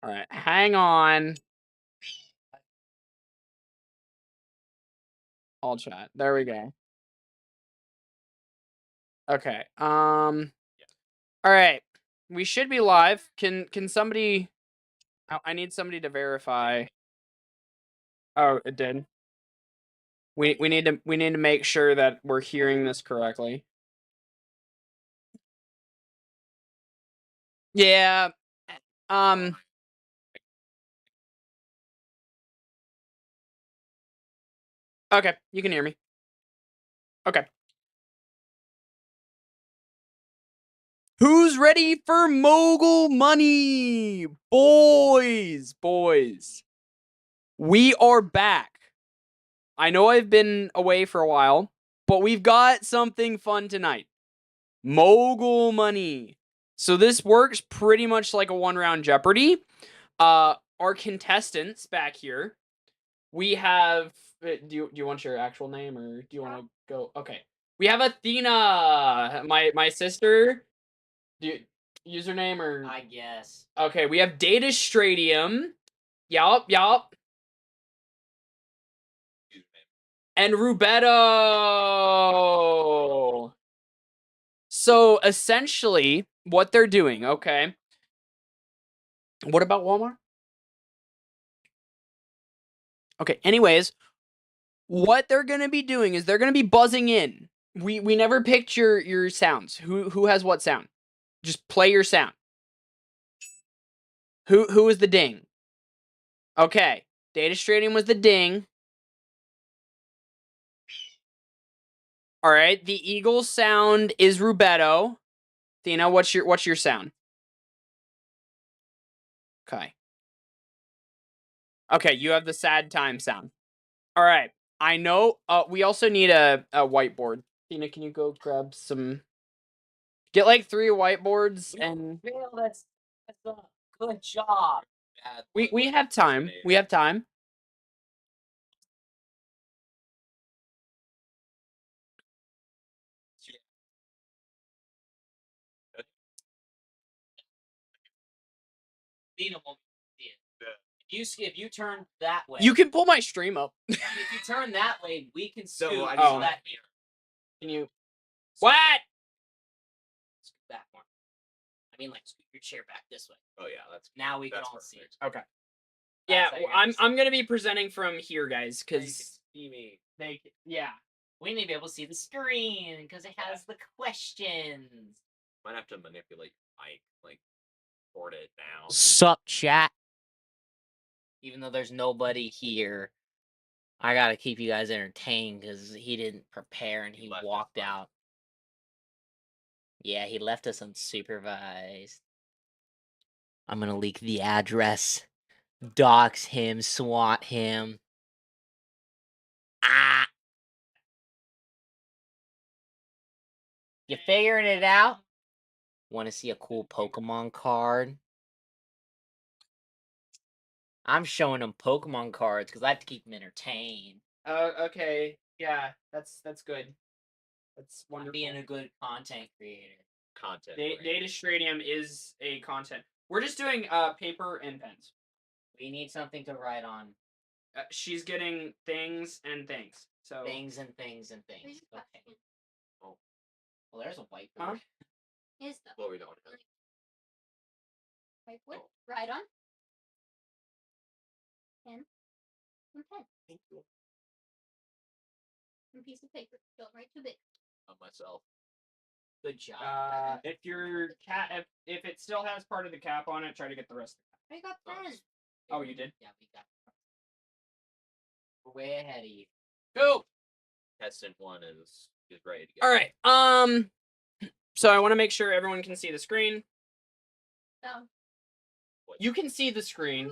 All right, hang on. All chat. There we go. Okay. All right. We should be live. Can somebody? I need somebody to verify. Oh, it did. We need to make sure that we're hearing this correctly. Yeah. Okay, you can hear me. Okay. Who's ready for Mogul money? Boys. We are back. I know I've been away for a while, but we've got something fun tonight. Mogul money. So this works pretty much like a one-round Jeopardy. Our contestants back here, we have. Do you want your actual name or do you want to go? Okay, we have Athena, my sister. Username or I guess. Okay, we have Data Stradium. Yup. And Rubetto. So essentially, what they're doing, okay. What about Walmart? Okay, anyways, what they're gonna be doing is they're gonna be buzzing in. We never picked your sounds. Who has what sound? Just play your sound. Who is the ding? Okay. Data Stradium was the ding. Alright, the eagle sound is Rubetto. Athena, what's your sound? Okay. Okay, you have the sad time sound. Alright. I know we also need a whiteboard. Athena, can you go grab some get like 3 whiteboards and That's a good job. we have time. We have time. If you turn that way, You can pull my stream up. if you turn that way, we can scoot Oh. that here. Can you What? Scoot back more. I mean, like scoot your chair back this way. Oh yeah, that's Now we can that's all see it. Okay. Yeah, That's how you're I'm gonna gonna be presenting from here, guys, you can because see me. yeah. We need to be able to see the screen because it has the questions. Might have to manipulate your mic, like board it down. Sup, chat? Even though there's nobody here, I gotta keep you guys entertained because he didn't prepare and he left us walked unsupervised. out. Yeah, he left us unsupervised. I'm gonna leak the address, dox him, swat him. Ah! You figuring it out? Want to see a cool Pokemon card? I'm showing him Pokemon cards because I have to keep him entertained. Okay. Yeah, that's good. That's I'm wonderful. being a good content creator. Content. Data Stradium is a content. We're just doing paper and pens. We need something to write on. She's getting things and things. So Things and things and things. Okay. Oh. Well, there's a whiteboard. Huh? Is the Well, we don't have. whiteboard Oh. right on? Pen. And pen. Thank you. And piece of paper. Don't write too big. On myself. Good job. if your cat if it still has part of the cap on it, try to get the rest of I got pen. Oh, you did? Yeah, we got. We're way ahead of you. it. Go. Contestant 1 is ready to go. All right. So I want to make sure everyone can see the screen. So. You can see the screen.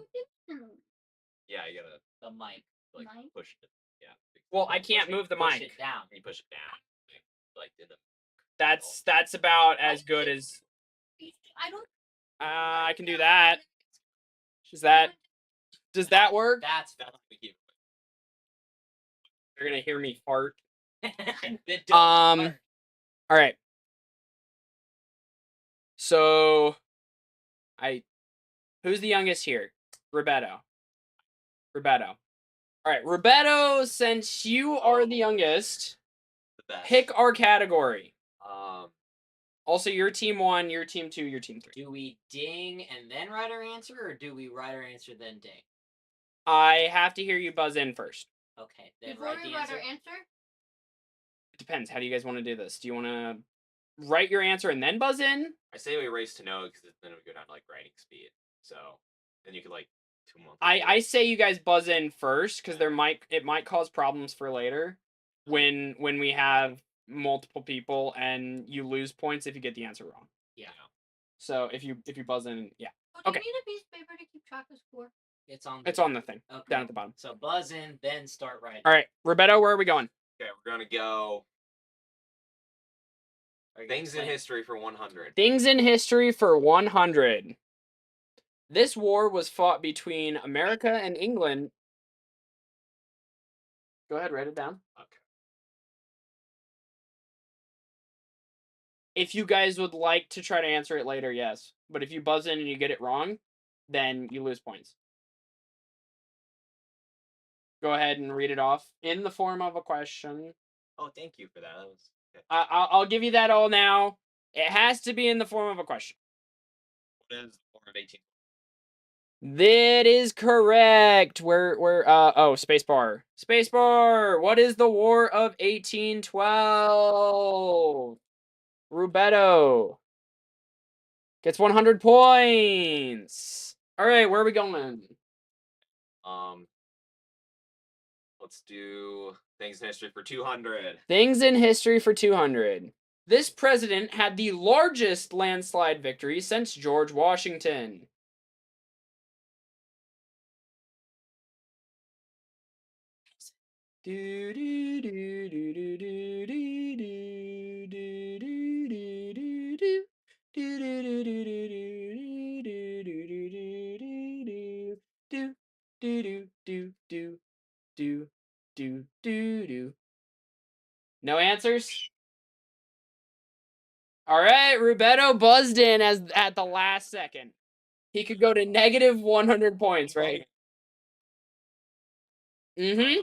Yeah, you gotta The mic. like Mic? push it. Yeah. Well, I can't move the Push mic. it down. You push it down. Like did the. That's about as good as I don't. I can do that. Does that work? That's You're gonna hear me fart. Then don't fart. All right. So, I Who's the youngest here? Roberto. Roberto. All right, Roberto, since you are the youngest, The best. pick our category. Um, Also, your team 1, your team 2, your team 3. Do we ding and then write our answer, or do we write our answer then ding? I have to hear you buzz in first. Okay, then Before write we the write answer. our answer, It depends. How do you guys want to do this? Do you want to write your answer and then buzz in? I say we race to know because then we go down to like writing speed. So then you could like 2 months. I say you guys buzz in first because it might cause problems for later when we have multiple people and you lose points if you get the answer wrong. Yeah, So if you buzz in, yeah, oh, do Okay. you need a piece of paper to keep track of score? it's on. it's on the thing Okay. down at the bottom. So buzz in, then start writing. All right, Roberto, where are we going? Okay, we're gonna go Are you gonna things in explain? history for 100. Things in history for 100. This war was fought between America and England. Go ahead, write it down. Okay. If you guys would like to try to answer it later, yes. But if you buzz in and you get it wrong, then you lose points. Go ahead and read it off in the form of a question. Oh, thank you for that. That was okay. I'll give you that all now. It has to be in the form of a question. What is the form of 18? That is correct. Spacebar. Spacebar. What is the War of 1812? Rubetto gets 100 points. All right, where are we going? Let's do things in history for 200. Things in history for 200. This president had the largest landslide victory since George Washington. Do do do do do do do do do do do do. Do do do do do do do do do do do do do do. No answers? All right, Rubetto buzzed in as at the last second. He could go to negative 100 points, right? Mm-hmm.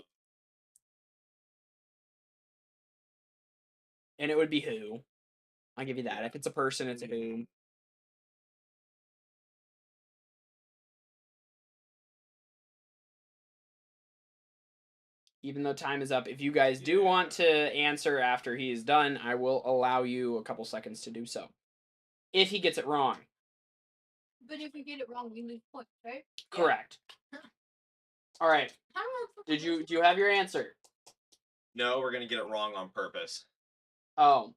And it would be who? I'll give you that. If it's a person, it's a who. Even though time is up, if you guys do want to answer after he is done, I will allow you a couple seconds to do so. If he gets it wrong. But if we get it wrong, we lose points, right? Correct. All right. How am I Do you have your answer? No, we're gonna get it wrong on purpose. Oh,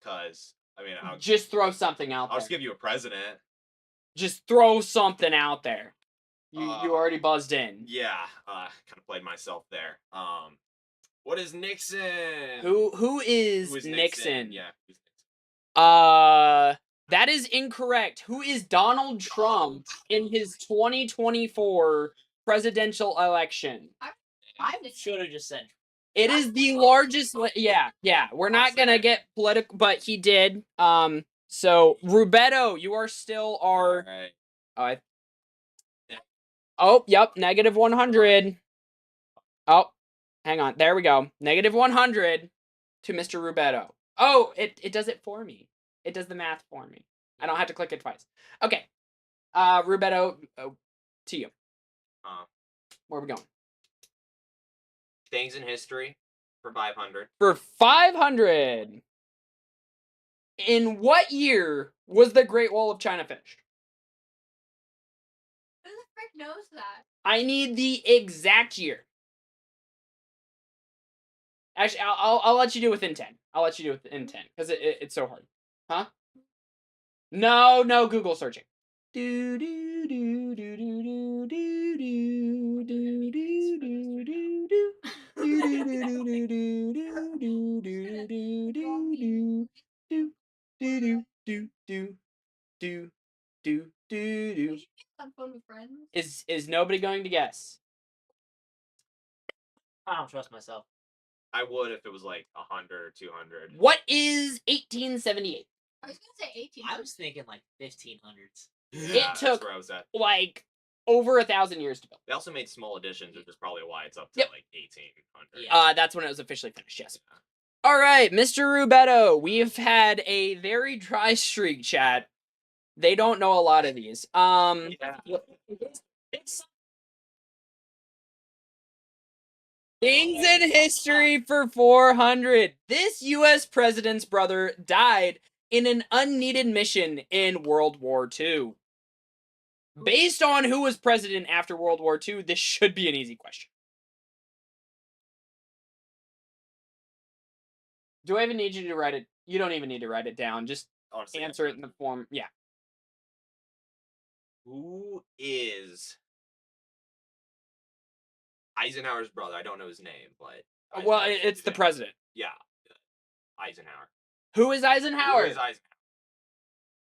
Cause I mean, I'll just throw something out there. just give you a president. Just throw something out there. You already buzzed in. Yeah, kind of played myself there. What is Nixon? Who is Who is Nixon? Yeah. Who's Nixon? That is incorrect. Who is Donald Trump in his 2024 presidential election? I should have just said. It is the largest. Yeah. We're not gonna get political, but he did. So Rubetto, you are still our. All right. Oh, yep, negative 100. Oh, hang on. There we go. Negative 100 to Mr. Rubetto. Oh, it does it for me. It does the math for me. I don't have to click it twice. Okay. Rubetto, to you. Where are we going? Things in history for 500. For 500. In what year was the Great Wall of China finished? Who the frick knows that? I need the exact year. Actually, I'll let you do within 10. I'll let you do within 10 because it's so hard. Huh? No Google searching. Do do do do do do do do do do do do. Some fun with friends. Is nobody going to guess? I don't trust myself. I would if it was like 100 or 200. What is 1878? I was gonna say 18. I was thinking like 1500s. Yeah, took- that's where I was at. like over 1,000 years to build. They also made small editions, which is probably why it's up to Yep. like 1800. Yeah. That's when it was officially finished. Yes. All right, Mr. Rubetto, we've had a very dry streak, chat. They don't know a lot of these. Yeah. Things in history for 400. This U.S. president's brother died in an unneeded mission in World War II. Based on who was president after World War II, this should be an easy question. Do I even need you to write it? You don't even need to write it down. Just Honestly, answer it in the form. Yeah. Who is Eisenhower's brother? I don't know his name, but Well, Eisenhower's it's the name. president. Yeah, Eisenhower. Who is Eisenhower? Who is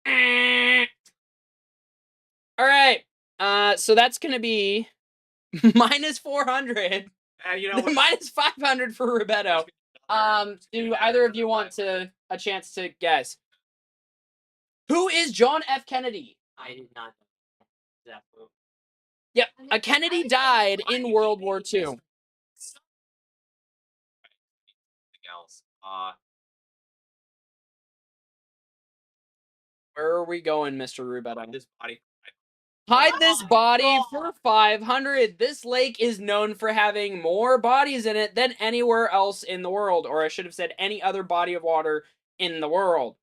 Eisenhower? All right. So that's gonna be minus 400, You know what? minus 500 for Rubetto. Do either of you want a chance to guess? Who is John F. Kennedy? I did not know that. Yep, a Kennedy died in World War II. Something else. Where are we going, Mr. Rubetto? This body. Hide this body for 500. This lake is known for having more bodies in it than anywhere else in the world, or I should have said any other body of water in the world.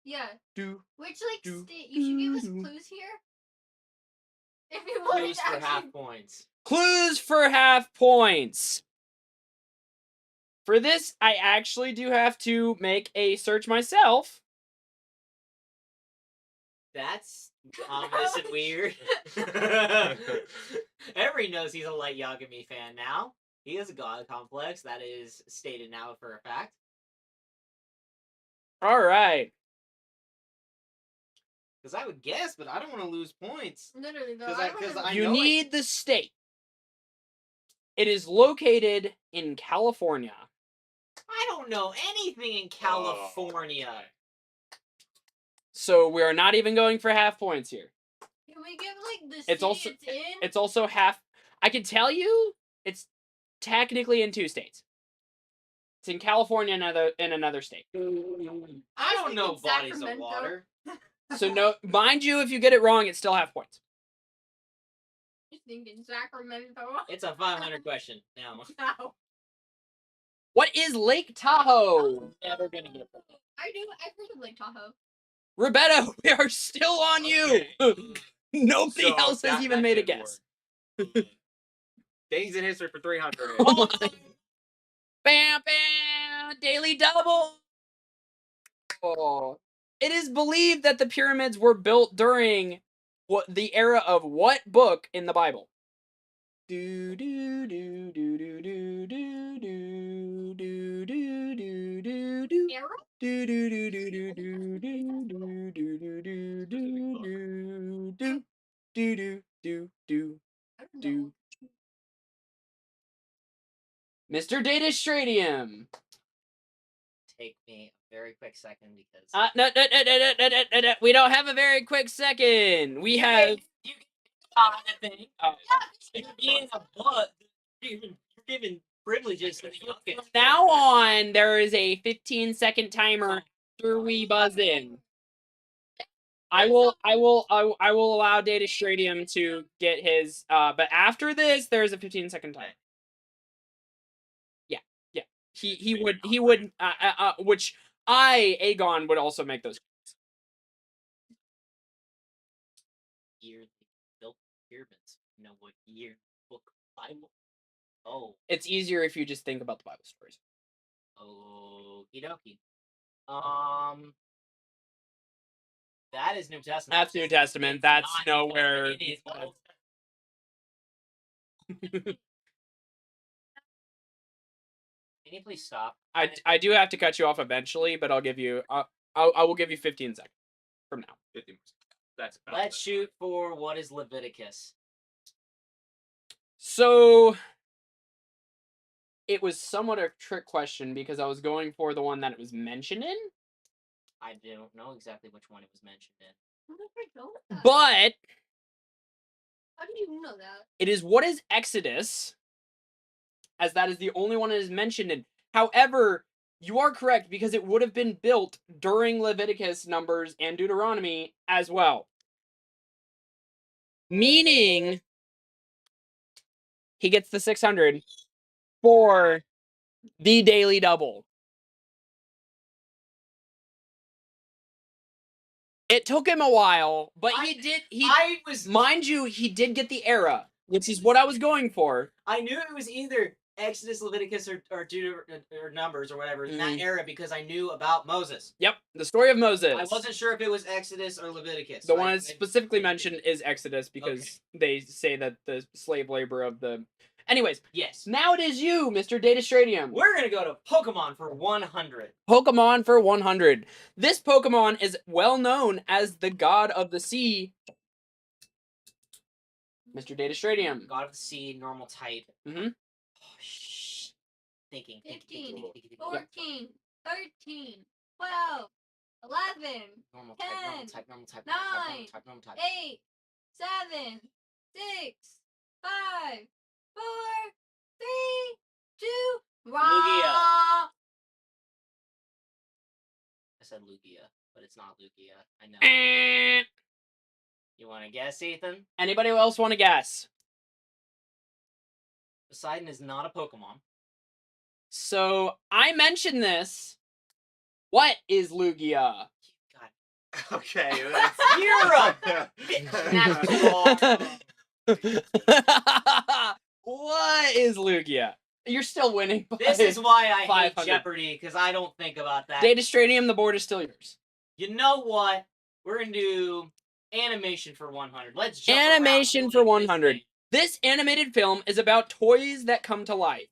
Yeah. Do. Which do, state? You should give us do. clues here. If you want Clues to for actually. half points. Clues for half points. For this, I actually do have to make a search myself. That's ominous and weird. Everybody knows he's a Light Yagami fan now. He has a god complex. That is stated now for a fact. All right. Because I would guess, but I don't want to lose points. Literally though. 'Cause I I- don't 'cause remember- I You know it. need the state. It is located in California. I don't know anything in California. So we are not even going for half points here. Can we give like the It's city also- it's in? It's also half. I can tell you, it's technically in 2 states. It's in California and in another state. I don't know thinking bodies of Sacramento. water. So no, mind you, if you get it wrong, it's still half points. Just thinking Sacramento. It's a 500 question. Now, No. What is Lake Tahoe? never gonna get it. I've heard of Lake Tahoe. Roberto, we are still on you. Nobody So else has that- even that made a did guess. work. Things in history for 300. Oh my. Bam, bam, daily double. Oh. It is believed that the pyramids were built during the era of what book in the Bible? Do do do do do do do do do do do do do. Arrow? Do do do do do do do do do do do do do do do do I don't know. do. Mr. Data Stradium. Take me a very quick second because No, we don't have a very quick second. We have. you can thing. You're being a butt. You're giving privileges to the youngest. From now on, there is a 15-second timer after we buzz in. I will allow Data Stradium to get his. But after this, there's a 15-second timer. Yeah. He would which Aegon would also make those. Year they built the pyramids. You know what year? Book Bible. Oh, It's easier if you just think about the Bible stories. okie dokie. That is New Testament. That's New Testament. It's That's not New nowhere. Testament, it is Old Can you please stop? I do have to cut you off eventually, but I'll give you I will give you 15 seconds from now. 50%. That's about Let's it. shoot for what is Leviticus. So it was somewhat a trick question because I was going for the one that it was mentioned in, I don't know exactly which one it was mentioned in. How did I know that? but How do you know that? it is what is Exodus, as that is the only one it is mentioned in. However, you are correct because it would have been built during Leviticus, Numbers, and Deuteronomy as well. Meaning, he gets the 600 for the daily double. It took him a while, but I was. mind you, he did get the era, which is what I was going for. I knew it was either Exodus, Leviticus, or Numbers or whatever in that era because I knew about Moses. Yep, the story of Moses. I wasn't sure if it was Exodus or Leviticus. The one that's specifically mentioned is Exodus because they say that the slave labor of the. Anyways, Yes. now it is you, Mr. Data Stradium. We're gonna go to Pokemon for 100. Pokemon for 100. This Pokemon is well known as the god of the sea. Mr. Data Stradium. God of the Sea, normal type. Mhm. Oh, shh. Thinking. 15, Thinking. 14, 13, 12, 11, Normal 10, type, normal type, 9, normal type. 8, 7, 6, 5, 4, 3, 2, Lugia. raw. I said Lugia, but it's not Lugia. I know. You want to guess, Ethan? Anybody else want to guess? Poseidon is not a Pokemon. So I mentioned this. What is Lugia? God. Okay, You're What is Lugia? You're still winning. This is why I hate 500. Jeopardy, because I don't think about that. Data Stradium, the board is still yours. You know what? We're gonna do animation for 100. Let's jump Animation around for like this 100. thing. This animated film is about toys that come to life.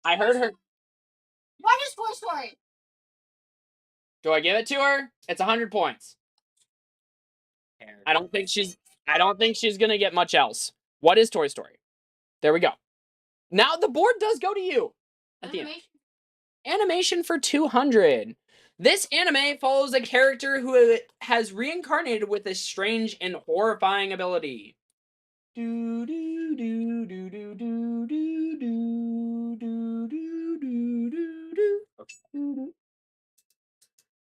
I heard her. What is Toy Story? Do I give it to her? It's 100 points. I don't think she's gonna get much else. What is Toy Story? There we go. Now the board does go to you. At the end. Animation for 200. This anime follows a character who has reincarnated with a strange and horrifying ability. Do do do do do do do do do do do do.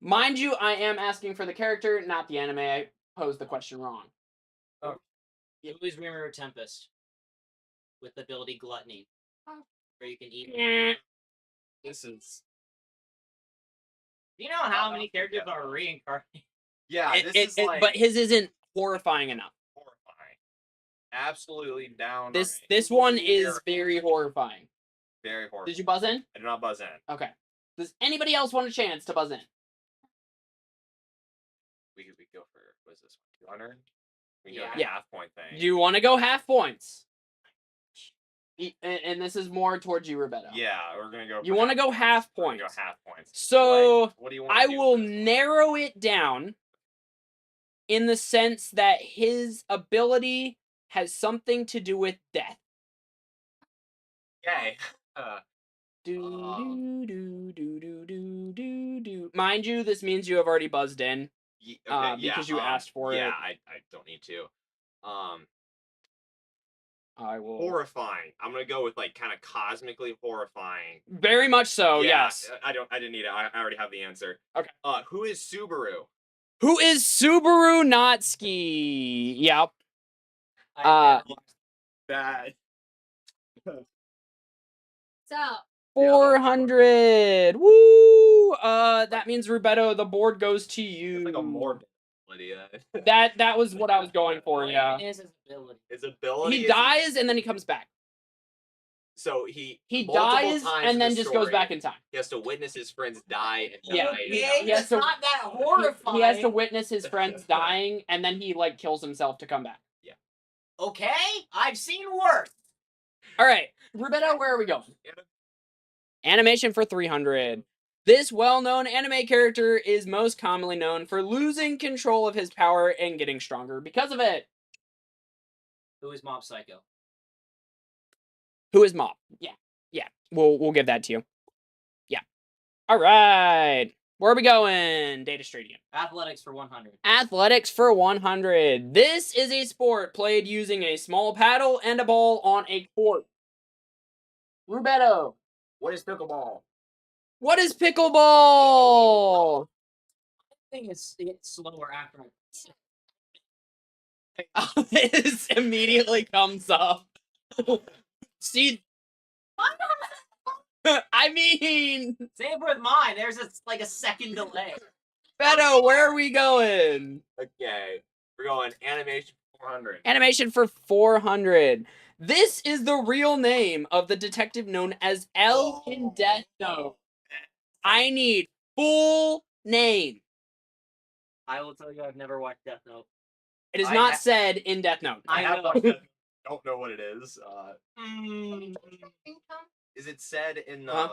Mind you, I am asking for the character, not the anime. I posed the question wrong. You always remember Tempest with the ability Gluttony, where you can eat. This is. Do you know how many characters are reincarnated? Yeah, this is like But his isn't horrifying enough. horrifying. Absolutely down. This one is very horrifying. Very horrifying. Did you buzz in? I did not buzz in. Okay. Does anybody else want a chance to buzz in? We go for what is this one? 200. We can Yeah. go half point thing. Do you want to go half points? And this is more towards you, Roberto. Yeah, we're gonna go. You for want to half go half We're gonna points. go half points. So what do you want? I will narrow it down in the sense that his ability has something to do with death. Okay. Do do do do do do do. Mind you, this means you have already buzzed in. Because you asked for it. Yeah, I don't need to. I will. Horrifying. I'm gonna go with like kind of cosmically horrifying. Very much so. Yeah, Yes. I didn't need it. I already have the answer. Okay. Who is Subaru? Who is Subaru Natsuki? Yep. Bad. So, 400. Woo! That means Rubetto, the board goes to you. It's like a more ability. That was what I was going for. Yeah. Is his ability. His ability. He is- dies and then he comes back. So he He multiple dies times in and then the just goes story, back in time. He has to witness his friends die and Yeah. die. He Okay, has it's to- not that horrifying. He has to witness his friends dying and then he like kills himself to come back. Okay, I've seen worse. All right, Rubetto, where are we going? Animation for 300. This well-known anime character is most commonly known for losing control of his power and getting stronger because of it. Who is Mob Psycho? Who is Mob? Yeah. We'll give that to you. Yeah. All right. Where are we going? Data Stadium. Athletics for 100. Athletics for 100. This is a sport played using a small paddle and a ball on a court. Rubetto. What is pickleball? What is pickleball? I think it's slower after. This immediately comes up. See, I mean, Same with mine. There's like a second delay. Beto, where are we going? Okay, we're going animation 400. Animation for 400. This is the real name of the detective known as L in Death Note. I need full name. I will tell you, I've never watched Death Note. It is I not ha- said in Death Note. I have know. watched it. Don't know what it is. Income? Is it said in the Huh?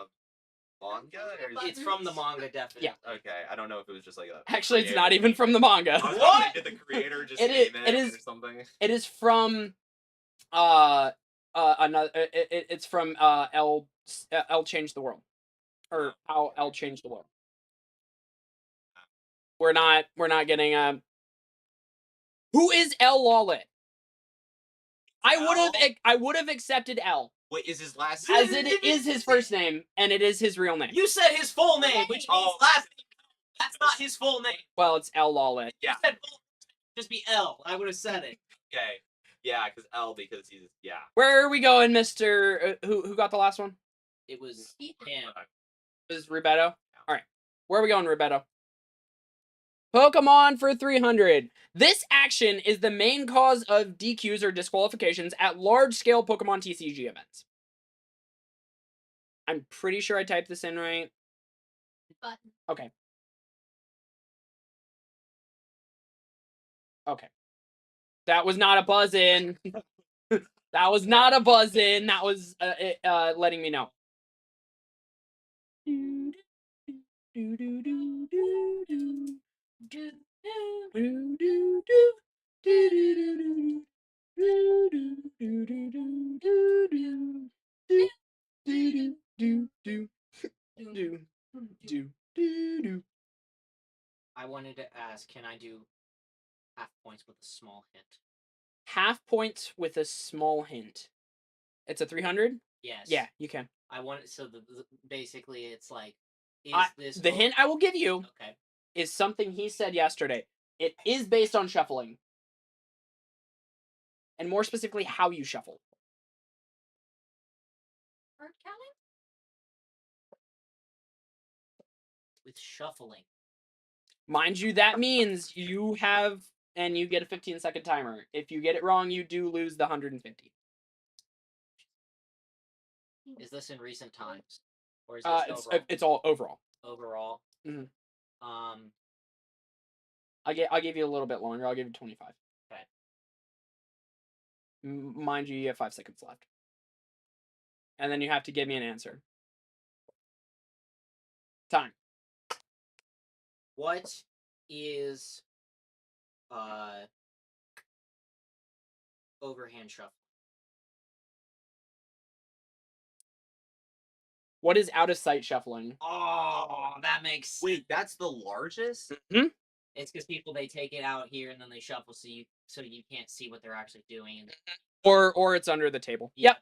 manga? Or is It's from the manga, definitely. Yeah. Okay, I don't know if it was just like a. Actually, it's creator. not even from the manga. I was What? wondering, did the creator just It name is- it is- or something? It is from another. It's from L Changed the World, or how L Changed the World. We're not getting Who is L Lawlet? I would have accepted L Wait, is his last as it is his first name and it is his real name. You said his full name, which means Oh. last name. That's not his full name. Well, it's L Lawlet. Yeah. You said full just be L. I would have said it. Okay. Yeah, because he's Where are we going, Mister? Who got the last one? It was him. Is Rubetto? All right. Where are we going, Rubetto? Pokemon for 300. This action is the main cause of DQs or disqualifications at large-scale Pokemon TCG events. I'm pretty sure I typed this in right. Button. Okay. That was not a buzz-in. That was not a buzz-in. That was letting me know. I wanted to ask, can I do half points with a small hint? Half points with a small hint. It's a 300? Yes. Yeah, you can. I want so basically it's like is this The hint I will give you Okay. is something he said yesterday. It is based on shuffling. And more specifically, how you shuffle. Word counting? With shuffling. Mind you, that means you have, and you get a 15-second timer. If you get it wrong, you do lose the 150. Is this in recent times? Or is this It's all overall. overall? Mhm. Um I'll give you a little bit longer. I'll give you 25. Okay. Mind you, you have 5 seconds left. And then you have to give me an answer. Time. what is overhand shuffle? What is out of sight shuffling? Oh, that makes Wait, that's the largest? It's because people they take it out here and then they shuffle so you can't see what they're actually doing. And Or it's under the table. yeah.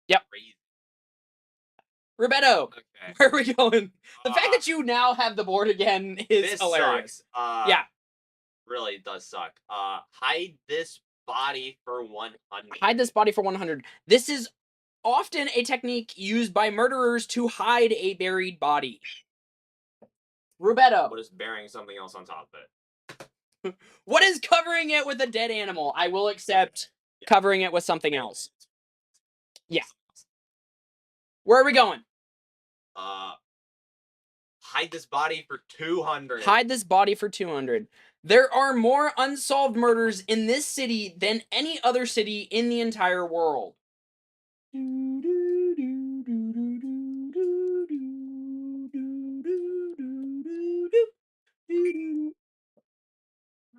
Yep. Crazy. Rubetto, Okay. where are we going? The fact that you now have the board again is this hilarious. sucks. Yeah. Really does suck. Hide this body for 100. Hide this body for 100. This is often a technique used by murderers to hide a buried body. Rubetto, But it's burying something else on top of it. what is covering it with a dead animal? I will accept covering it with something else. Yeah. Where are we going? Hide this body for 200. Hide this body for 200. There are more unsolved murders in this city than any other city in the entire world.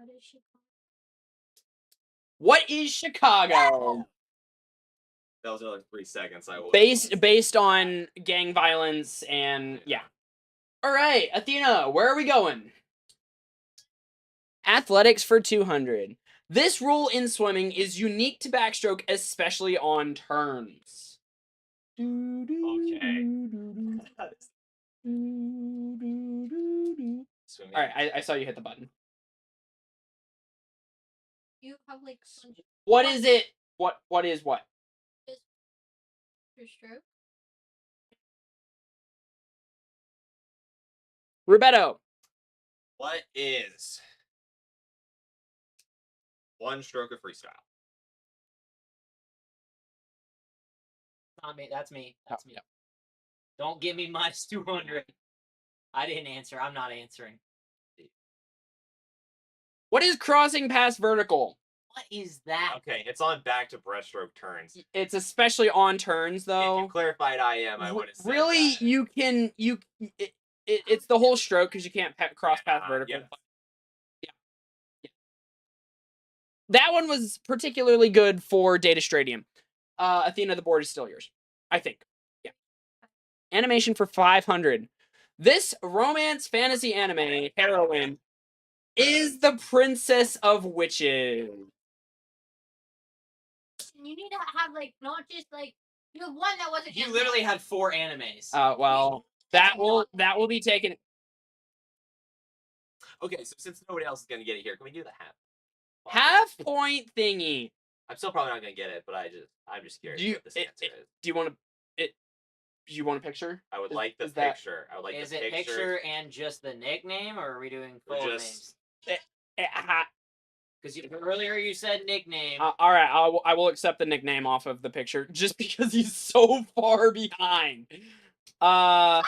What is she called? What is Chicago? That was another 3 seconds. I will. Based on gang violence and yeah. All right, Athena, where are we going? Athletics for 200. This rule in swimming is unique to backstroke, especially on turns. Okay. All right, I saw you hit the button. You have like punch What is it? What is what? your stroke. Rubetto. What is one stroke of freestyle? Not me. That's me. That's me. Yep. Don't give me minus 200. I didn't answer. I'm not answering. What is crossing past vertical? What is that? Okay, it's on back to breaststroke turns. It's especially on turns If though. you clarified I would have said Really, that. you can it's the whole stroke because you can't cross path vertical. Yeah. That one was particularly good for Data Stadium. Athena, the board is still yours. I think. Yeah. Animation for 500. This romance fantasy anime heroine is the princess of witches. You need to have like not just like you have one that wasn't. You anime. literally had 4 animes. Well, that will be taken. Okay, so since nobody else is gonna get it here, can we do the half? Half point thingy. I'm still probably not gonna get it, but I'm just curious what this answer is. Do you want to it? Do you want a picture? I would like the is that- picture. I would like Is the it picture and just the nickname, or are we doing Or full just- names? Because earlier you said nickname. All right, I will accept the nickname off of the picture just because he's so far behind. 500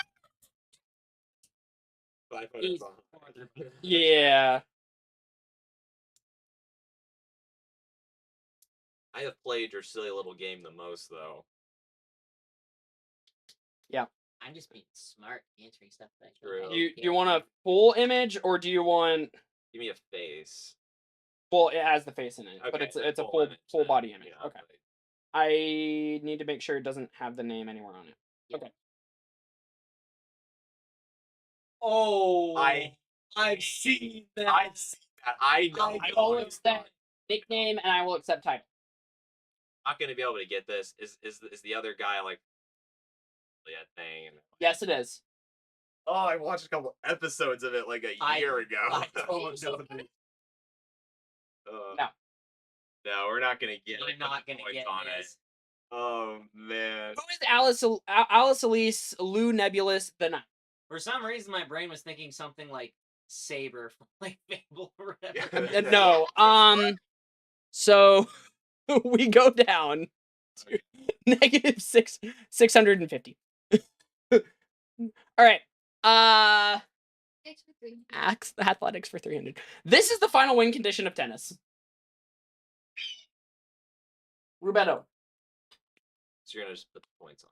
He's behind. farther. Yeah. I have played your silly little game the most, though. I'm just being smart, answering stuff that I True. don't Do you care. want a full image or do you want? Give me a face. Well, it has the face in it, but Okay, it's then a full full image full then. body image. Yeah, Okay. but- I need to make sure it doesn't have the name anywhere on it. Okay. Oh, I've seen that. I've seen that. I know. I will accept nickname and I will accept title. Not gonna be able to get this. Is the other guy like that thing? Yes, it is. Oh, I watched a couple episodes of it like a year ago. I don't know this. No. No, we're not gonna get. I'm not gonna points get on this. it. Oh man. Who is Alice Elise Lou Nebulous the Night? For some reason, my brain was thinking something like Saber from like Fable or whatever. No. So we go down to negative 650. All right. Six for three. Athletics for 300. This is the final win condition of tennis. Rubetto. So you're gonna just put the points on.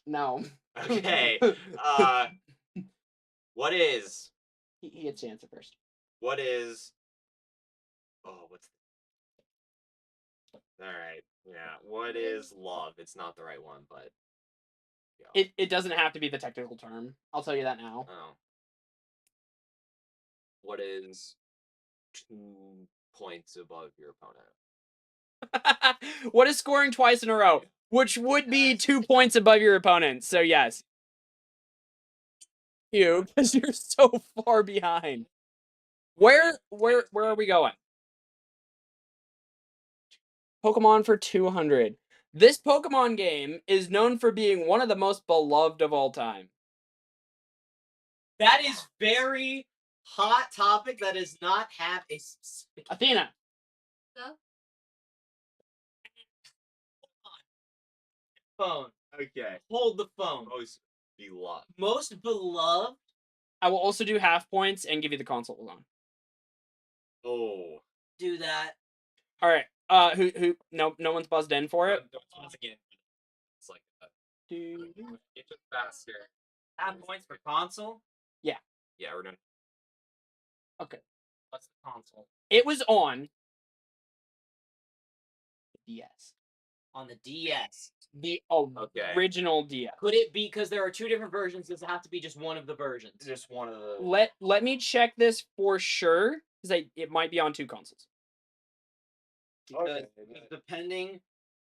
No. Okay. What is? He gets to answer first. What is? Oh, what's? All right. Yeah. What is love? It's not the right one, but. Yeah. It doesn't have to be the technical term. I'll tell you that now. Oh. What is 2 points above your opponent? What is scoring twice in a row? Which would be 2 points above your opponent. So yes. You, because you're so far behind. Where are we going? Pokemon for 200. This Pokemon game is known for being one of the most beloved of all time. That is very hot topic that does not have a specific Athena. So phone. Okay. Hold the phone. Most beloved. Most beloved. I will also do half points and give you the console. Hold on. Oh. Do that. All right. Who? No one's buzzed in for it. Once again, it's like Do- get it faster. Half points for console. Yeah, we're doing. Okay. What's the console? It was on the DS. On the DS. The Okay. original DS. Could it be, because there are 2 different versions, does it have to be just one of the versions? Just one of the. Let me check this for sure, because it might be on 2 consoles. Because depending,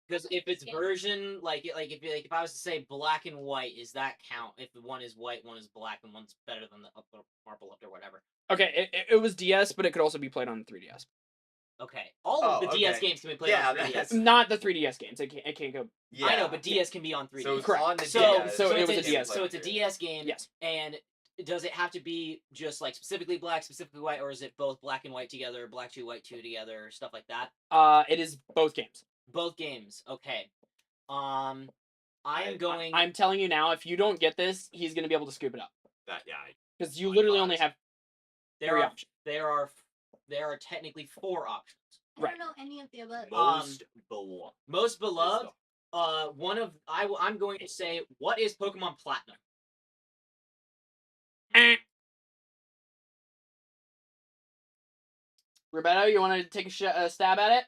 because if it's version if I was to say black and white, is that count? If one is white, one is black, and one's better than the upper marble up or whatever. Okay, it was DS, but it could also be played on 3DS. Okay, all of the DS games can be played on 3DS. Not the 3DS games. It can't go. Yeah. I know, but DS can be on 3DS. So it's Correct. on the So- DS. so it it's was a DS. So it's a DS game. Yes. And does it have to be just like specifically black, specifically white, or is it both black and white together, black 2, white 2 together, stuff like that? It is both games. Both games. Okay. I am going. I'm telling you now, if you don't get this, he's gonna be able to scoop it up That, yeah. because you literally only have there 3 are options. there are technically 4 options. I Right. don't know any of the above. Most beloved. Most beloved. I'm going to say, what is Pokemon Platinum? Roberto, you want to take a stab at it?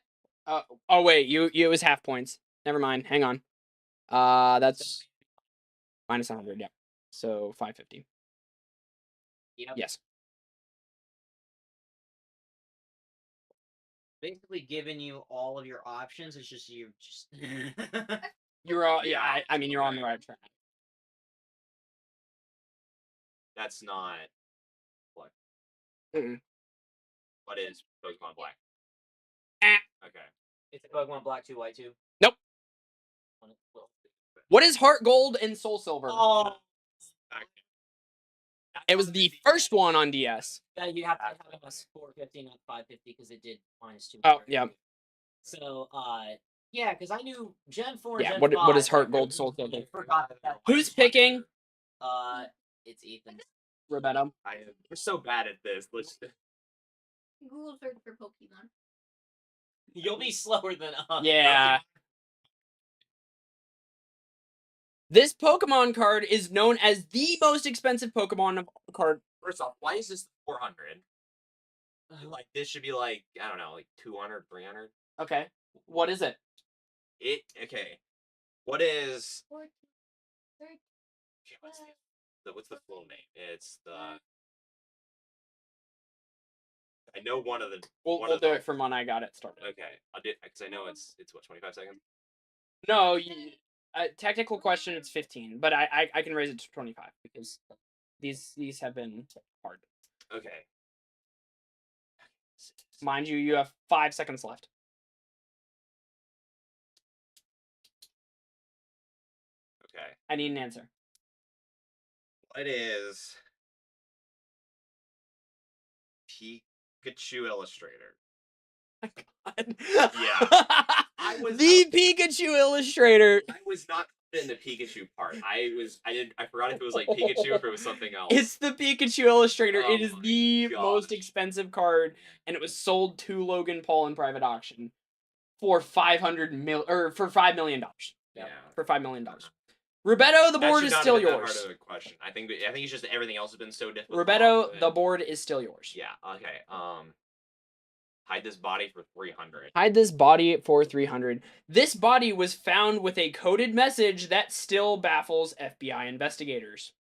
Oh wait, it was half points. Never mind. Hang on. That's minus 100. Yeah. So 550. Yep. Yes. Basically, giving you all of your options. It's just you just. You're all. Yeah. I mean, you're on the right track. That's not. What? Mm-mm. What is Pokemon Black? Okay. It's a Pokemon Black 2, White 2. Nope. What is Heart Gold and Soul Silver? Oh. It was the first one on DS. You have to have a 450, not 550, because it did -2. Oh, yeah. So, yeah, because I knew Gen 4 and Yeah. Gen What 5. is Heart Gold, Soul Silver? I forgot that. Who's picking? It's Ethan. Roberto. We're so bad at this. Let's. Google search for Pokemon. You'll be slower than us. Yeah. This Pokemon card is known as the most expensive Pokemon card. First off, why is this 400? Like this should be like I don't know, like 200, 300. Okay. What is it? Okay. What is? 14, 13, Okay, what's the full name? It's the. I know one of the. We'll do it from when I got it started. Okay, I'll do because I know it's what 25 seconds. No, technical question, it's 15, but I can raise it to 25 because these have been hard. Okay. Mind you, you have 5 seconds left. Okay. I need an answer. What is Pikachu Illustrator? God. Yeah. I was the Pikachu illustrator. I was not in the Pikachu part. I forgot if it was like Pikachu or if it was something else. It's the Pikachu illustrator. Oh It is my the most gosh. expensive card, and it was sold to Logan Paul in private auction for $5 million. Yeah. For $5 million. Roberto, the That board should is not still have been that yours. hard of a question. I think it's just everything else has been so difficult. Roberto, but- the board is still yours. Yeah. Okay. Hide this body for 300. Hide this body for 300. This body was found with a coded message that still baffles FBI investigators.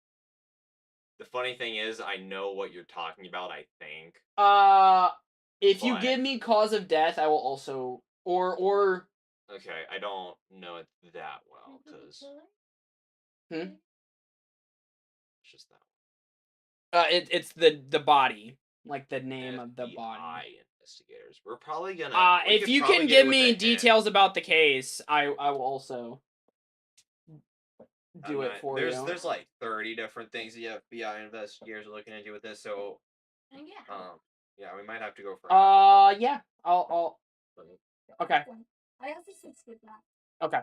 The funny thing is, I know what you're talking about. I think. If you But- give me cause of death, I will also or Okay, I don't know it that well because it's just that. it's the body, like the name of the FBI body. investigators. We're probably gonna. we If could you probably can get give with me a hint. details about the case, I will also do it for you. There's like 30 different things the FBI investigators are looking into with this. So Yeah. yeah, we might have to go for. Yeah, I'll. Okay. I also said skip that. Okay.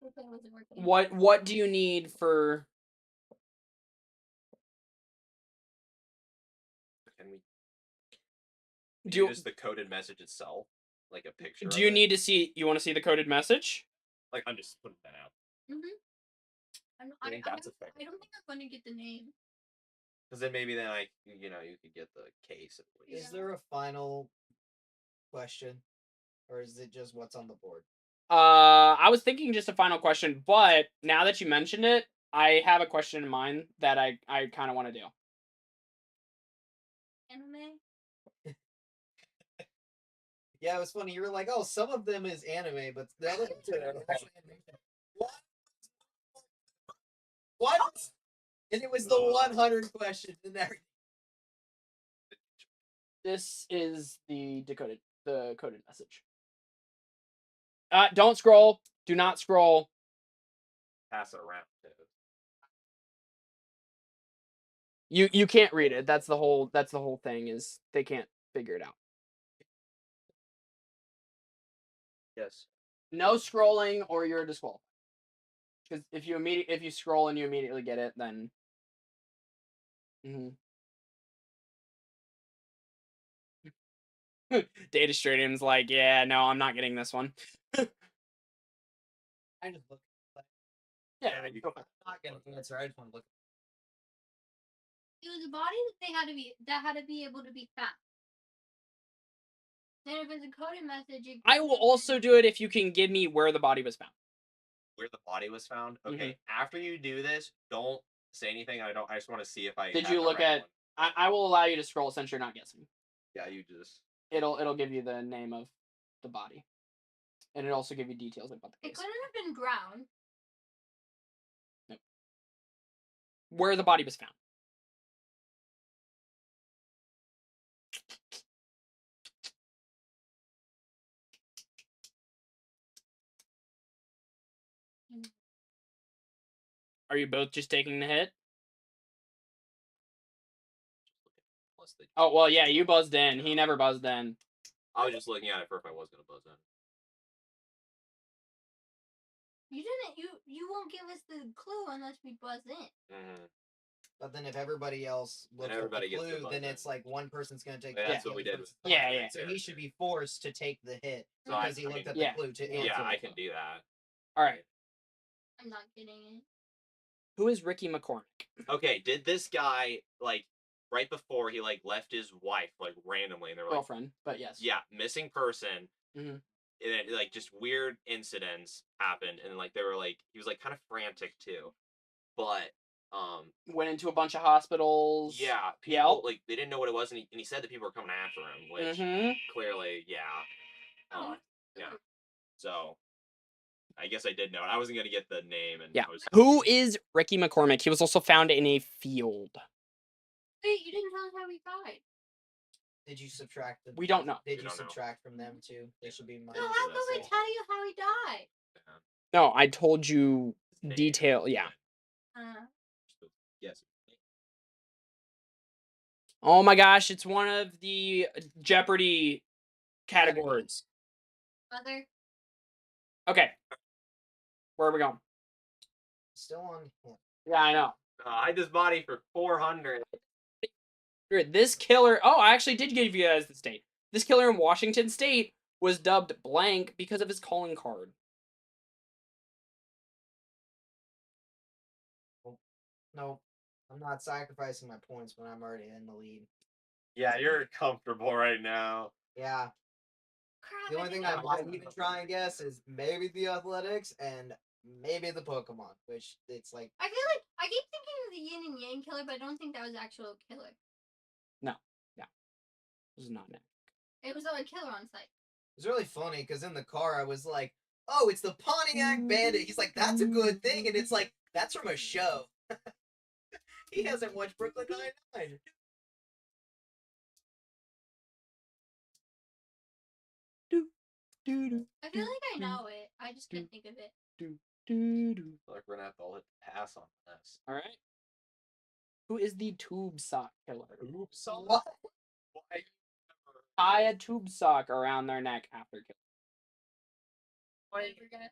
If it wasn't working. What do you need for? Can we Do use the coded message itself, like a picture? Do you need to see? You want to see the coded message? Like I'm just putting that out. I I think that's effective. don't think I'm going to get the name. Because then maybe you could get the case at least. Is there a final question, or is it just what's on the board? I was thinking just a final question, but now that you mentioned it, I have a question in mind that I kind of want to do. Anime? Yeah, it was funny. You were like, "Oh, some of them is anime, but the other ones are actually animation." What? What? And it was the 100 questions and everything. This is the coded message. Don't scroll. Do not scroll. Pass it around. You can't read it. That's the whole thing is they can't figure it out. Yes. No scrolling or you're disqualified. Because if you scroll and you immediately get it, then Data Stadium's like, yeah, no, I'm not getting this one. I just look. Yeah, you go can- for it. I'm not gonna answer. I just want to look. It was a body that had to be able to be found. Then if it's a coded message, I will also do it if you can give me where the body was found. Where the body was found. Mm-hmm. Okay. After you do this, don't say anything. I just want to see if I. Did have you the look right at? one. I will allow you to scroll since you're not guessing. Yeah, you just. It'll give you the name of the body, and it'll also give you details about the it case. couldn't have been drowned. Where the body was found. Are you both just taking the hit? Oh well, yeah, you buzzed in. He never buzzed in. I was just looking at it for if I was gonna buzz in. You didn't. You won't give us the clue unless we buzz in. Mm-hmm. But then if everybody else looks everybody at the gets to clue, buzz then in. it's like one person's gonna take. Yeah, the that's hit, what we the other did with- person's not. Yeah, yeah. So he should be forced to take the hit So I- because he I looked mean- at Yeah. the clue to answer. Yeah, I the can clue. do that. All right. I'm not getting it. Who is Ricky McCormick? Okay, did this guy right before he left his wife randomly, and they were like, Girlfriend, but yes. yeah, missing person. Mhm. And then just weird incidents happened, and they were he was kind of frantic too, but Went into a bunch of hospitals. yeah, people they didn't know what it was, and he said that people were coming after him, which clearly, yeah, yeah. So I guess I did know it. I wasn't gonna get the name, and Yeah. I was, Who is Ricky McCormick? He was also found in a field. Wait, you didn't tell us how he died. Did you subtract the? We don't know. Did We you don't know. subtract from them too? They should be So minus. how can we tell you how he died? No, I told you Name. detail. Yeah. Yes. Oh my gosh, it's one of the Jeopardy categories. Mother. Okay. Where are we going? Still on. Yeah, I know. I hide this body for 400. This killer. Oh, I actually did give you guys the state. This killer in Washington State was dubbed blank because of his calling card. No, I'm not sacrificing my points when I'm already in the lead. Yeah, you're comfortable right now. Yeah. Crap. The only thing I might even try and guess is maybe the athletics and maybe the Pokemon, which it's like. I feel like I keep thinking of the Yin and Yang killer, but I don't think that was actual killer. No. This is not it. It was a killer on site. It's really funny because in the car I was like, "Oh, it's the Pontiac Bandit." He's like, "That's a good thing," and it's like, "That's from a show." He hasn't watched Brooklyn Nine-Nine. I feel like I know it. I just can't think of it. We're gonna have to all hit the pass on this. All right. Who is the tube sock killer? Oops. What? Why? Tie a tube sock around their neck after killing. I forget.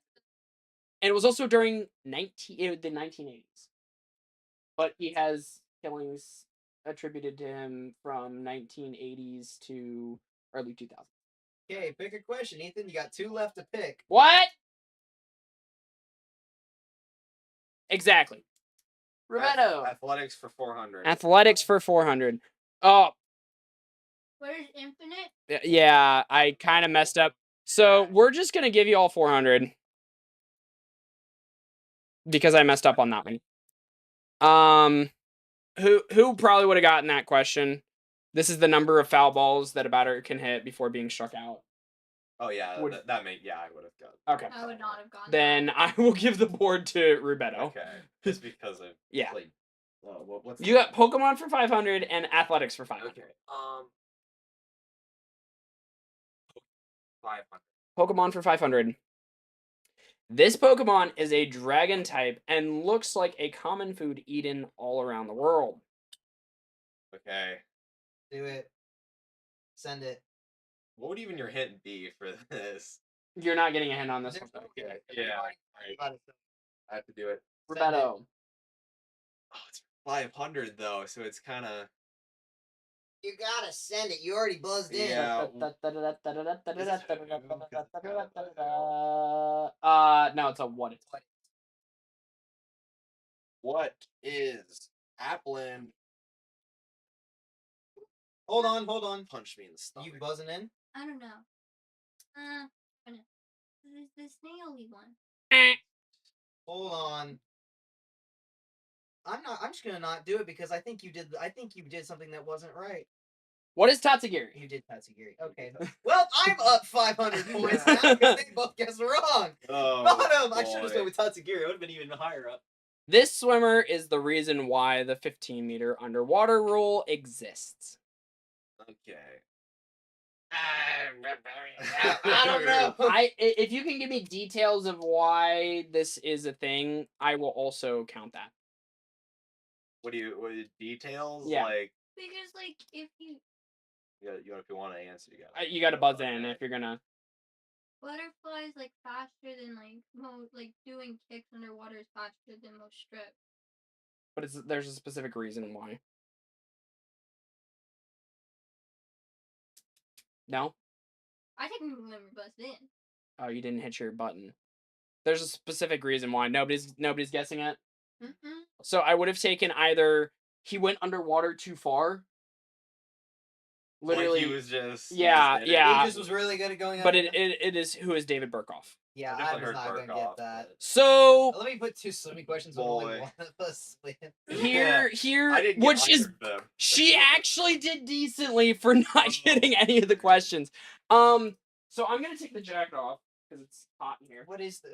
And it was also during the 1980s. But he has killings attributed to him from 1980s to early 2000s. Okay, pick a question, Ethan. You got 2 left to pick. What? Exactly. Roberto. Athletics for 400. Athletics for 400. Oh, Where's infinite? yeah, I kind of messed up. So we're just gonna give you all 400 because I messed up on that one. Who probably would have gotten that question? This is the number of foul balls that a batter can hit before being struck out. Oh yeah, Would- that may I would have got. Okay. I would not have gone. Then I will give the board to Rubetto. Okay, just because of Yeah. Like, what's You got Pokemon for 500 and Athletics for 500. Okay. 500. Pokemon for 500. This Pokemon is a dragon type and looks like a common food eaten all around the world. Okay. Do it. Send it. What would even your hint be for this? You're not getting a hint on this There's one. no Yeah. hint. Yeah. Alright. I have to do it. Rubetto. Oh, it's 500 though, so it's kind of. You gotta send it. You already buzzed in. Yeah. No, it's a what? It's What is Appland? Hold on. Punch me in the stomach. You buzzing in? I don't know. I know. This is the snaily one. Hold on. I'm just gonna not do it because I think you did something that wasn't right. What is Tatsugiri? You did Tatsugiri. Okay. Well, I'm up 500 points now because they both guessed wrong. Oh, Bottom. I should have boy. started with Tatsugiri. I would have been even higher up. This swimmer is the reason why the 15-meter underwater rule exists. Okay. I don't know. If you can give me details of why this is a thing, I will also count that. What details? Yeah. Like, Because like if you if you want to answer, You got to buzz in if you're gonna. butterflies like faster than like doing kicks underwater is faster than most strips. But there's a specific reason why. No? I technically never buzzed in. Oh, you didn't hit your button. There's a specific reason why. Nobody's guessing it. Mm-mm. So I would have taken either he went underwater too far. Literally, like he was just. Yeah, he just did it. yeah. He just was really good at going. but under. it is who is David Burkhoff. Yeah, I I definitely was heard not gonna Burkhoff, get that. So Let me put two swimming questions. With only Boy. one of us. here, I didn't which get is either of them. she actually did decently for not Oh. getting any of the questions. So I'm gonna take the jacket off because it's hot in here. What is the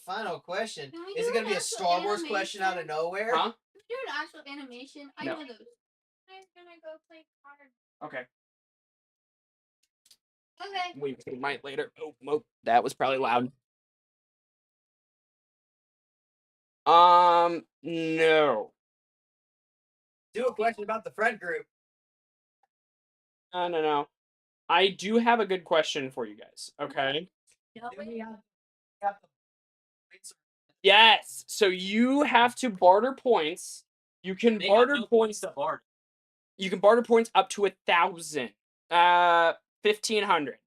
final question? Can we Is do it gonna an be a actual Star Wars question out of animation? nowhere? Huh? Do an actual animation. I No. know those. I'm gonna go play cards. Okay. Okay. We might later. Oh, that was probably loud. No. Do a question about the friend group. No. I do have a good question for you guys. Okay. No, Do we wait. have the points? Yes. So you have to barter points. You can They barter have no points. to barter. You can barter points up to 1,000. 1,500.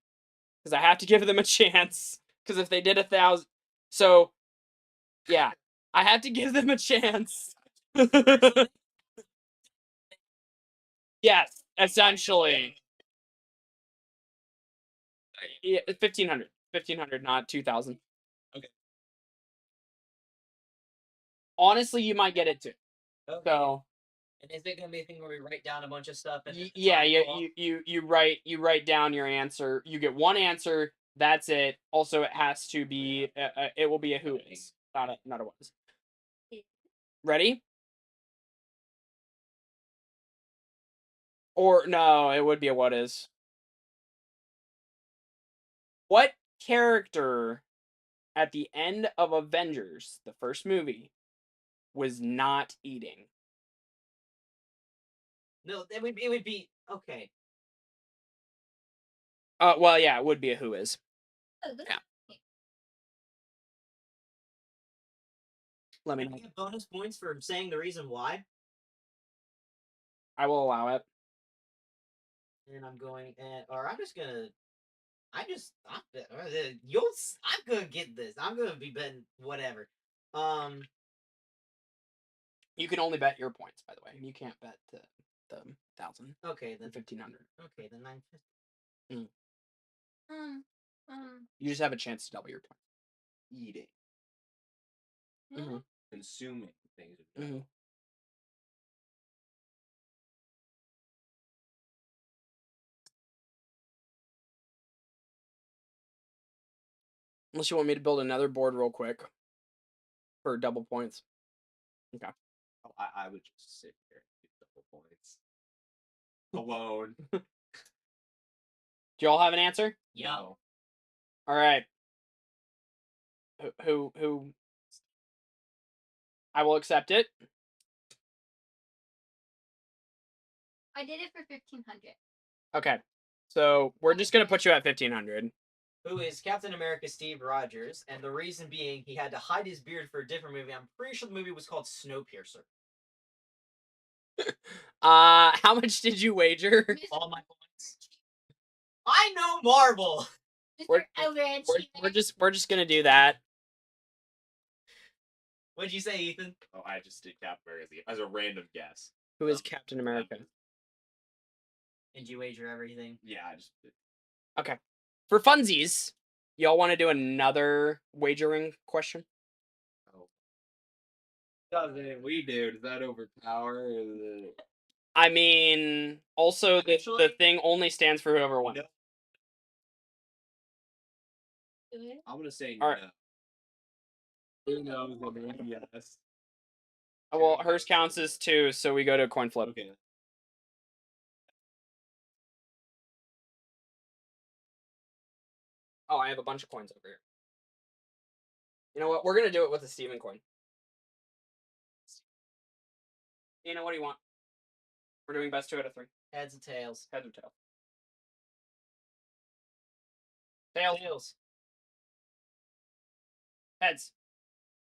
Because I have to give them a chance. Because if they did 1,000, so yeah, I have to give them a chance. Yes, essentially. Yeah, 1,500. 1,500, not 2,000. Okay. Honestly, you might get it too. Okay. So And is it gonna be a thing where we write down a bunch of stuff? And yeah, you write down your answer. You get one answer. That's it. Also, it has to be. It will be a who is, not a what is. Ready? Or no, it would be a what is. What character at the end of Avengers, the first movie, was not eating? No, it would be okay. Well, yeah, it would be a who is. Oh, this- Yeah. Let me Can know. we get bonus points for saying the reason why? I will allow it. And I'm going, or I'm just gonna. I'm gonna get this. I'm gonna be betting whatever. You can only bet your points, by the way. You can't bet the 1,000 Okay, and then 1,500. okay, then 950. You just have a chance to double your points. Eating, Mhm. consuming things. Mhm. Unless you want me to build another board real quick for double points. Okay. Oh, I would just sit here and do double points alone. Do y'all have an answer? Yep. No. All right. Who? I will accept it. I did it for 1,500. Okay. So we're just gonna put you at 1,500. Who is Captain America Steve Rogers, and the reason being he had to hide his beard for a different movie. I'm pretty sure the movie was called Snowpiercer. How much did you wager? All my points. I know Marvel. We're- Overachiever. We're just gonna do that. What'd you say, Ethan? Oh, I just did Captain America as a random guess. Who is Captain America? Did you wager everything? Yeah, I just did. Okay. For funsies, y'all want to do another wagering question? Oh. Doesn't we do? Does that overpower? Is it... I mean, also the Actually- thing only stands for whoever won. No. Do it. I'm gonna say All right. no. Who knows? I mean, yes. Oh, well, hers counts as 2, so we go to a coin flip. Okay. Oh, I have a bunch of coins over here. You know what? We're gonna do it with a Steven coin. Nina, what do you want? We're doing best 2 out of 3. Heads and tails. Heads or tails? Tails. Tails. Heads.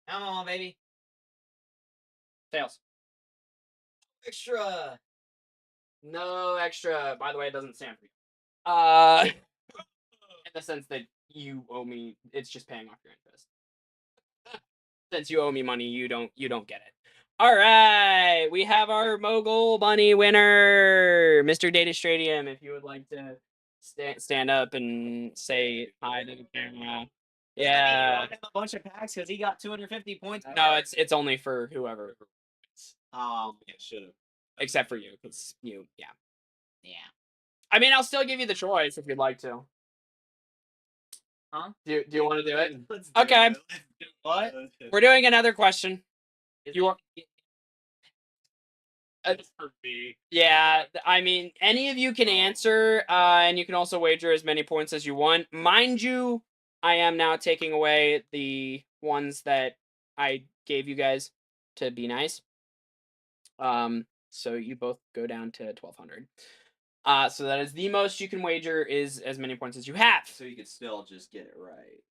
Come on, baby. Tails. Extra. No extra. By the way, it doesn't stand for you. In the sense that you owe me, it's just paying off your interest. Since you owe me money, you don't get it. All right, we have our Mogul Bunny winner, Mr. Data Stradium. If you would like to stand up and say hi to the camera. Yeah. A bunch of packs because he got 250 points. No, it's only for whoever, Yeah, should have. except for you, because you, yeah. Yeah. I mean, I'll still give you the choice if you'd like to. Huh? Do you want to do it? Let's do Okay. it. Let's do it. What? Let's do it. We're doing another question. You want? It's for me. Yeah, I mean, any of you can answer, and you can also wager as many points as you want. Mind you, I am now taking away the ones that I gave you guys to be nice. So you both go down to 1,200. So that is the most you can wager is as many points as you have. So you could still just get it right.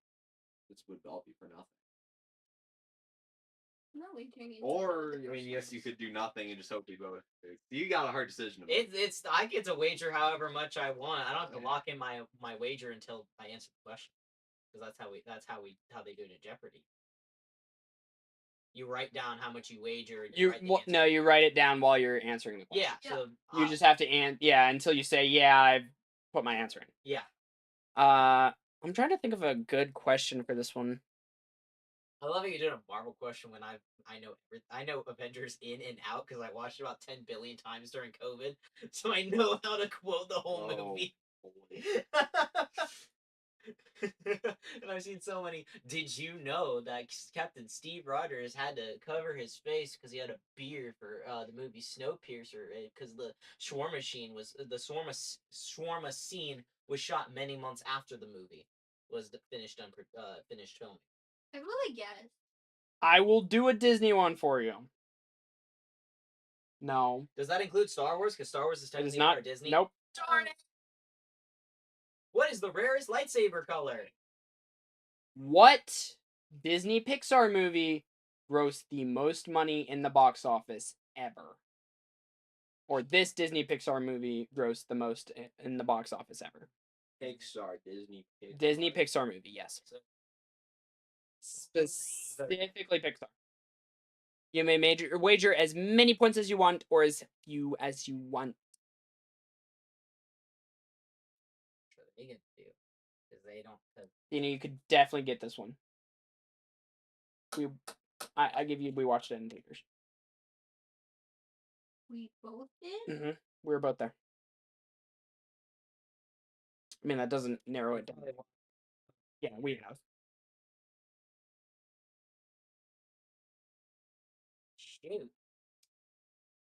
This would all be for nothing. No, we drink it. Or I mean, yes, you could do nothing and just hope we both. You got a hard decision to make. It's I get to wager however much I want. I don't have to lock in my wager until I answer the question. Because that's how they do it in Jeopardy. You write down how much you wager. And you write the answer. No, you write it down while you're answering the question. Yeah. So You just have to until you say I've put my answer in. yeah. I'm trying to think of a good question for this one. I love how you did a Marvel question when I know Avengers in and out because I watched it about 10 billion times during COVID, so I know how to quote the whole movie. And I've seen so many. Did you know that Captain Steve Rogers had to cover his face because he had a beard for the movie Snowpiercer? Because the shawarma scene was shot many months after the movie was finished filming. I really guess. I will do a Disney one for you. No, Does that include Star Wars? Because Star Wars is it is technically not. part of Disney. Nope. Darn it! What is the rarest lightsaber color? What Disney Pixar movie grossed the most money in the box office ever? Or this Disney Pixar movie grossed the most in the box office ever? Pixar, Disney. Pixar. Disney Pixar movie, yes. Specifically Pixar. You may wager as many points as you want or as few as you want. Sure they get to, because they don't have. You could definitely get this one. I give you. We watched it in theaters. We both did? We were both there. I mean, that doesn't narrow it down. Yeah, we have. Shoot.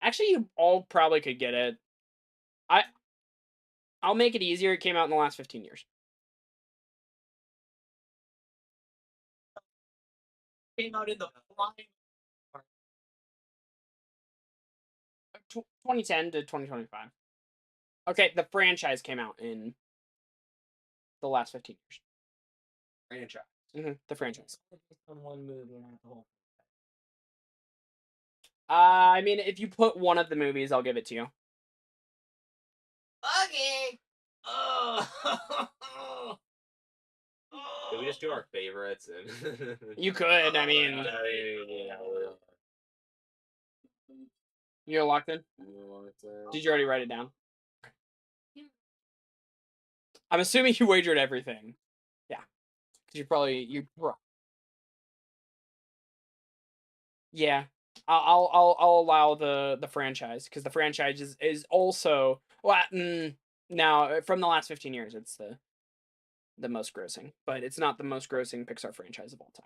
Actually, you all probably could get it. I'll make it easier. It came out in the last 15 years. Came out in the flying. 2010 to 2025. Okay, the franchise came out in the last 15 years. Franchise. The franchise. Based on one movie, not the whole. I mean, if you put one of the movies, I'll give it to you. Okay. Oh. Did we just do our favorites? And You could. I mean, you're locked in. Did you already write it down? I'm assuming you wagered everything. Yeah, because Yeah, I'll allow the franchise because the franchise is also now from the last 15 years it's the most grossing, but it's not the most grossing Pixar franchise of all time.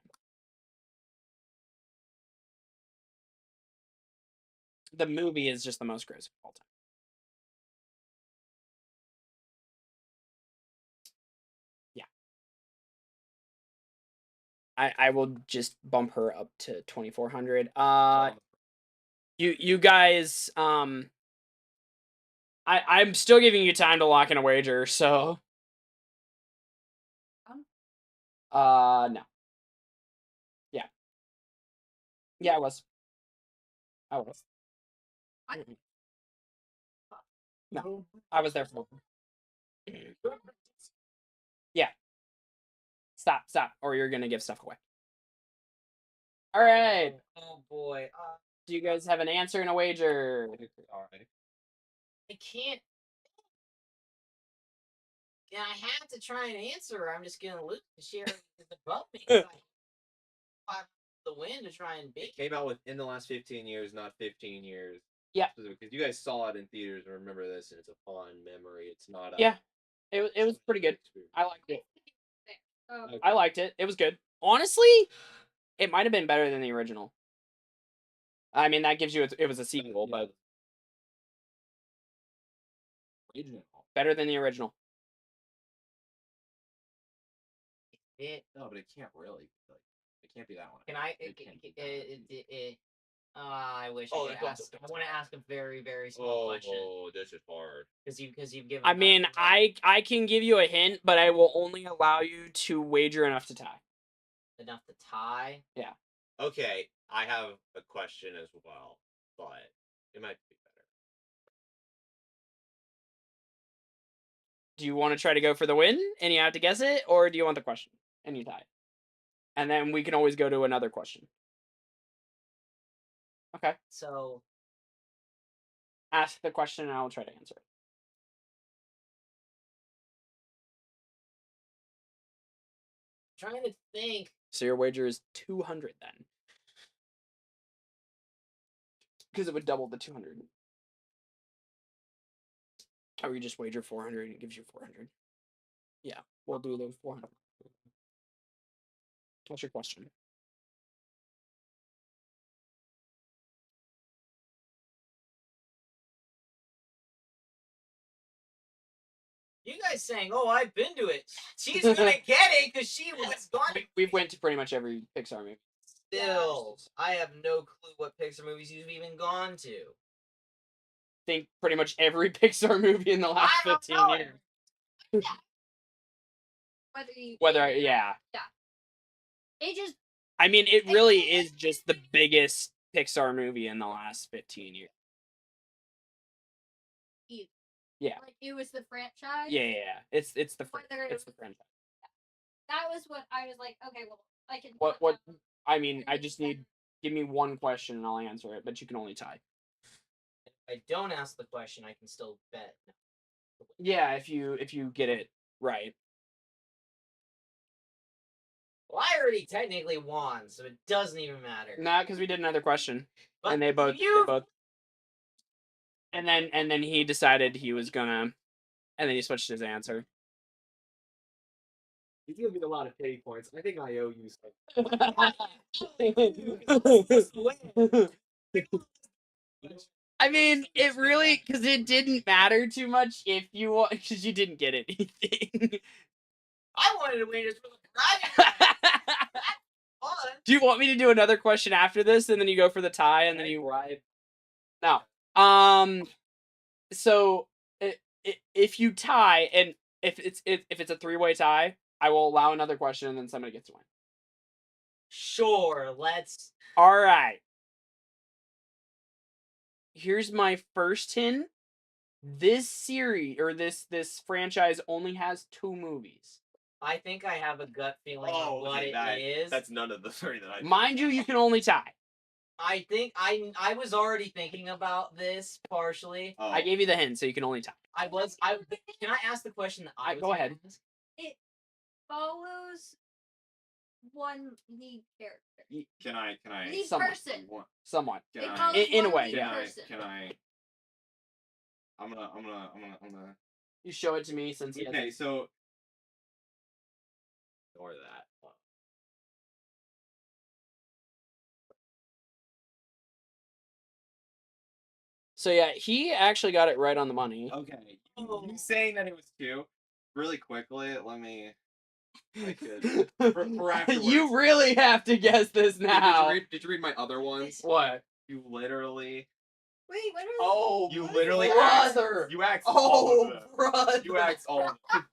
The movie is just the most grossing of all time. Yeah. I will just bump her up to 2,400. You guys I'm still giving you time to lock in a wager, so no. Yeah. Yeah, I was. No, I was there for. Yeah. Stop, or you're gonna give stuff away. All right. Oh boy. Do you guys have an answer and a wager? All right. I can't. Yeah, I have to try and answer. I'm just gonna lose. She already is above me. So I have the win to try and beat. It came out within the last 15 years, not 15 years. Yeah. Because you guys saw it in theaters and remember this, and it's a fond memory. It's not a. Yeah. It was pretty good. I liked it. Oh, I liked it. It was good. Honestly, it might have been better than the original. I mean, that gives you it was a sequel, but better than the original. No, but it can't really. Like, it can't be that one. Can I? It can't be that one. I wish Oh, I could that's ask. I want to ask a very, very small question. Oh, this is hard. Because you've given. I mean, I can give you a hint, but I will only allow you to wager enough to tie. Enough to tie. Yeah. Okay, I have a question as well, but it might be better. Do you want to try to go for the win and you have to guess it, or do you want the question and you tie? And then we can always go to another question. Okay. So ask the question and I'll try to answer it. I'm trying to think. So your wager is 200 then. Because it would double the 200. Or you just wager 400 and it gives you 400. Yeah, we'll do the 400. What's your question? You guys saying, "Oh, I've been to it." She's gonna get it because she was gone. We've went to pretty much every Pixar movie. Still, I have no clue what Pixar movies you've even gone to. Think pretty much every Pixar movie in the last 15 years. Yeah. It just. I mean, it really is just the biggest Pixar movie in the last 15 years. Yeah. Like it was the franchise. Yeah. It's the Whether franchise. That was what I was like. Okay, well, I can. What? I mean, I just need give me one question and I'll answer it, but you can only tie. If I don't ask the question, I can still bet. Yeah, if you get it right. Well, I already technically won, so it doesn't even matter. Not because we did another question, But and they both. you- And then he decided he was gonna, and then he switched his answer. He's giving me a lot of pity points. I think I owe you I mean, it really, because it didn't matter too much if you because you didn't get anything. I wanted to win just for the prize. Fun. Do you want me to do another question after this, and then you go for the tie, and then you bribe. no? So if you tie, and if it's a 3-way tie, I will allow another question, and then somebody gets to win. Sure, let's. All right. Here's my first hint. This series or this franchise only has 2 movies. I think I have a gut feeling Oh, on what okay, it is. That's none of the 3 that I. Mind you, you can only tie. I think I was already thinking about this partially. Oh. I gave you the hint, so you can only tie. I can I ask the question that I was Go ahead. ask? It follows one lead character. Can I? Lead Somewhat. person. Somewhat. Can It I? follows In a one way, lead Can I? person. Can I? I'm gonna. You show it to me since he Okay, hasn't. so. Ignore that. So yeah, he actually got it right on the money. Okay. You saying that it was 2? Really quickly, let me. I could. For afterwards. You really have to guess this now. Did you read my other ones? What? You literally. Wait, what are Oh, You literally brother. You asked all of Oh, them. brother. You asked all of them.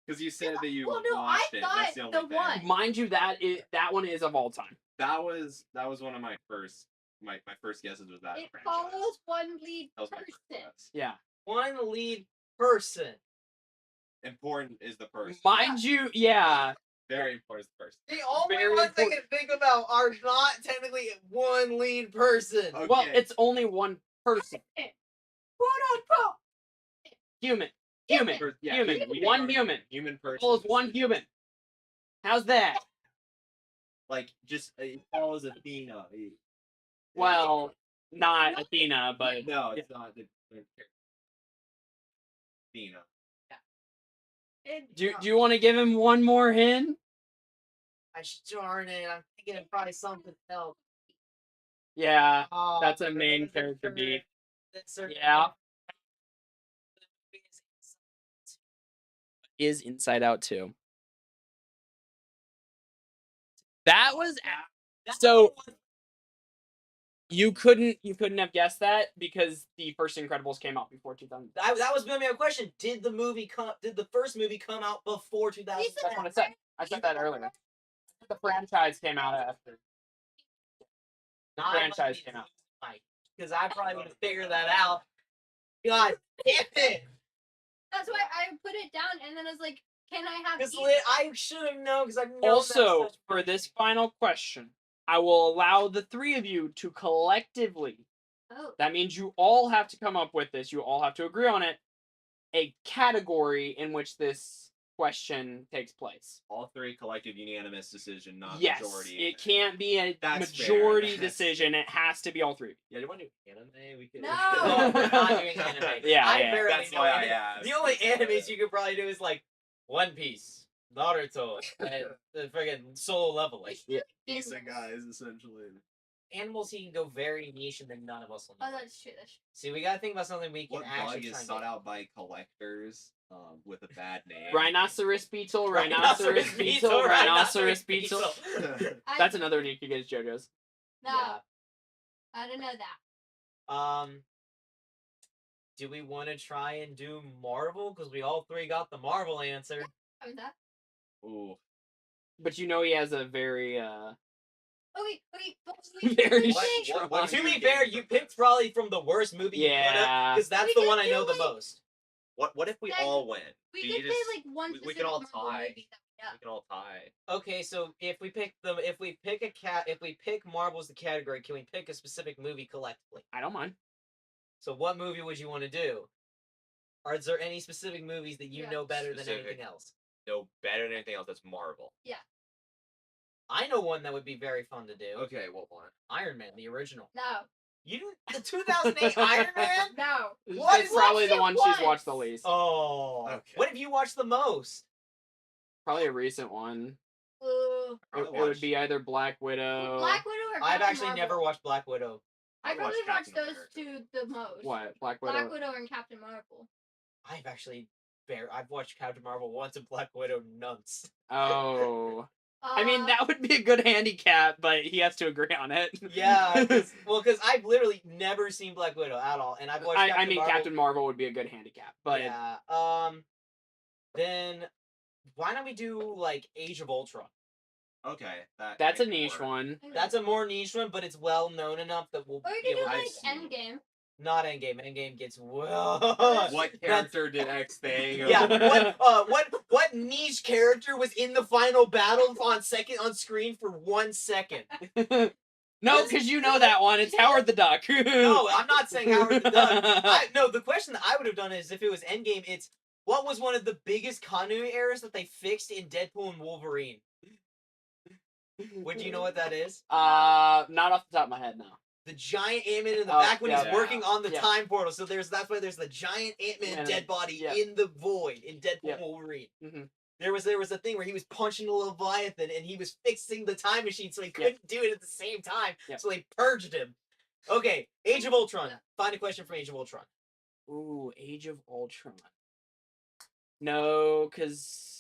Because you said that you Well, no, I watched it. That's the thought only the thing. one. Mind you, that one is of all time. That was one of my first first guesses was that It franchise. follows one lead That was my first person. guess. Yeah. One lead person. Important is the person. Mind you, yeah. Very important is the person. The only Very ones I important. can think about are not technically one lead person. Okay. Well, it's only one person. Quote unquote. Human. Yeah, Human. we One are human. Human person. Follows one human. How's that? Like just it follows Athena. Well, not Athena, but No, it's not the Athena. do you want to give him one more hint? Darn it! I'm thinking of probably something else. Yeah, Oh, that's a main character beat. That's certain- Yeah. Is Inside Out 2. That was so you couldn't have guessed that because the first Incredibles came out before 2000. That was gonna be my question. Did the first movie come out before 2000? That's what I said. I said that earlier. The franchise came out after. The franchise came out. Because I probably would have figured that out. God damn it! That's why I put it down, and then I was like, "Can I have?" Because either? I should have known. Because I've known. Also, that such for this final question, I will allow the 3 of you to collectively. Oh. That means you all have to come up with this. You all have to agree on it. A category in which this question takes place. All 3 collective unanimous decision, not Yes, majority. it can't be a That's majority fair. decision. It has to be all 3. Yeah, do you want to do anime? We could. No. No, we're not doing anime. Yeah, I yeah. barely That's know why I anime. asked. The only animes you could probably do is like One Piece, Naruto, and the friggin' Solo Leveling. Decent guys, essentially. Animals he can go very niche, and then none of us will know. Oh, that's true. That's true. See, we gotta think about something we can What actually bug is try and sought get. out by collectors with a bad name? Rhinoceros beetle, rhinoceros beetle, rhinoceros beetle. That's another Nika Gaze JoJo's. No, Yeah. I don't know that. Do we want to try and do Marvel? Because we all 3 got the Marvel answer. How was that? Ooh. But you know he has a very Okay. But Very What To do be you fair, get you for picked probably from the worst movie Yeah. because that's We the could one I do, know the like- most. What if we Then all win? We Do could you say just like one we specific can all Marvel tie. movie that Yeah. We can all tie. Okay, so if we pick Marvel as the category, can we pick a specific movie collectively? I don't mind. So what movie would you want to do? Is there any specific movies that you Yeah. know better than Specific. anything else? No, better than anything else. That's Marvel. I know one that would be very fun to do. Okay, what one? Iron Man, the original. No. You didn't, the 2008 Iron Man? No. What? It's probably Watched the it one she's watched once. the least. Oh. Okay. What have you watched the most? Probably a recent one. Uh, It would be either Black Widow. Black Widow or I've Captain actually Marvel? never watched Black Widow. I I probably watched watched Captain those America. two the most. What? Black Widow. Black Widow and Captain Marvel. I've actually I've watched Captain Marvel once and Black Widow nonce. Oh. I mean, that would be a good handicap, but he has to agree on it. Yeah, because I've literally never seen Black Widow at all, and I've watched. I mean, Captain Marvel would be a good handicap, but yeah. Then why don't we do like Age of Ultron? Okay, that's a can niche work. one. That's a more niche one, but it's well known enough that we'll. Or you be could do able to- I've like seen- Endgame. Not Endgame. Endgame gets well. What character did X thing? Yeah. What niche character was in the final battle on screen for 1 second? No, because you know that one. It's Howard the Duck. No, I'm not saying Howard the Duck. No, the question that I would have done is if it was Endgame, it's what was one of the biggest continuity errors that they fixed in Deadpool and Wolverine? Would you know what that is? Not off the top of my head now. The giant Ant-Man in the Oh, back when he's yeah. working on the Yeah. time portal. So that's why there's the giant Ant-Man And dead body yeah. in the void in Deadpool Yeah. and Wolverine. Mm-hmm. There was a thing where he was punching the Leviathan and he was fixing the time machine so he couldn't do it at the same time. Yeah. So they purged him. Okay, Age of Ultron. Find a question from Age of Ultron. Ooh, Age of Ultron. No, because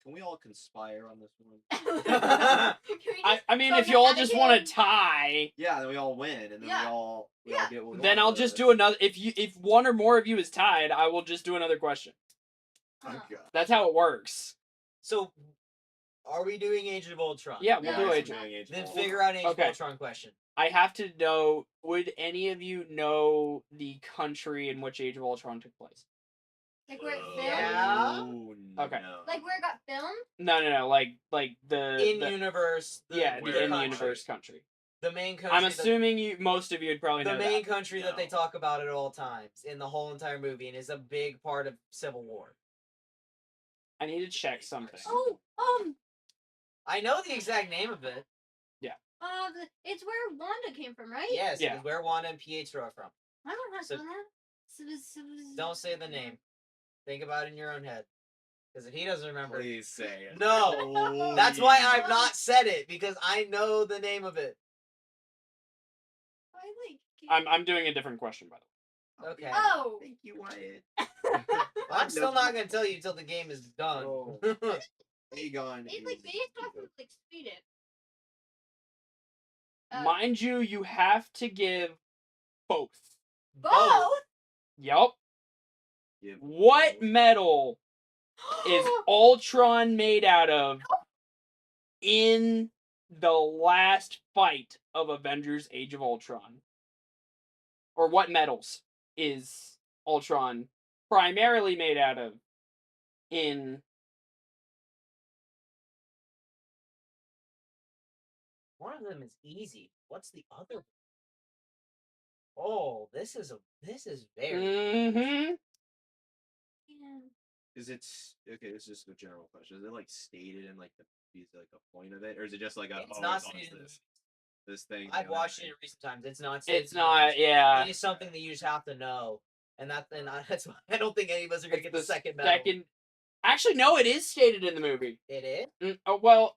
Can we all conspire on this one? I mean, if you all just want to tie, Yeah, then we all win, and then Yeah. we all Yeah. get what we then want I'll out of just it. do another. If one or more of you is tied, I will just do another question. Oh, God. That's how it works. So, are we doing Age of Ultron? Yeah, we'll Yeah. do Yes, Age. we're doing Age of Then Ultron. figure out Age Okay. of Ultron question. I have to know. Would any of you know the country in which Age of Ultron took place? Like where it filmed? Yeah. Oh, Okay. no. Like where it got filmed? No. Like the In the, universe. yeah, where the in country. universe country. The main country. I'm that- assuming most of you would probably the know main that. country that they No. talk about at all times in the whole entire movie and is a big part of Civil War. I need to check something. Oh, I know the exact name of it. it's where Wanda came from, right? Yes, Yeah. it's where Wanda and Pietro are from. I don't have So- that. Don't say the name. Think about it in your own head. Because if he doesn't remember, Please say it. no, that's why I've not said it because I know the name of it. I like. I'm doing a different question, by the way. Okay. Oh. Thank you, Wyatt. I'm still not gonna tell you until the game is done. Oh. Aegon. It's like based off of like Sweden. Mind you, you have to give both. Both. Yup. Give What both. metal is Ultron made out of in the last fight of Avengers Age of Ultron? Or what metals is Ultron primarily made out of in One of them is easy. What's the other? Oh, this is very. Mm-hmm. Yeah. Is it okay? This is just a general question. Is it like stated in like the piece, like a point of it, or is it just like a? It's oh, not it's on stated in the this thing. I've the other watched it thing? in recent times. It's not. It's not, yeah. It is something that you just have to know, and that's why I don't think any of us are gonna It's get the the second medal. Actually, no, it is stated in the movie. It is. Oh, well,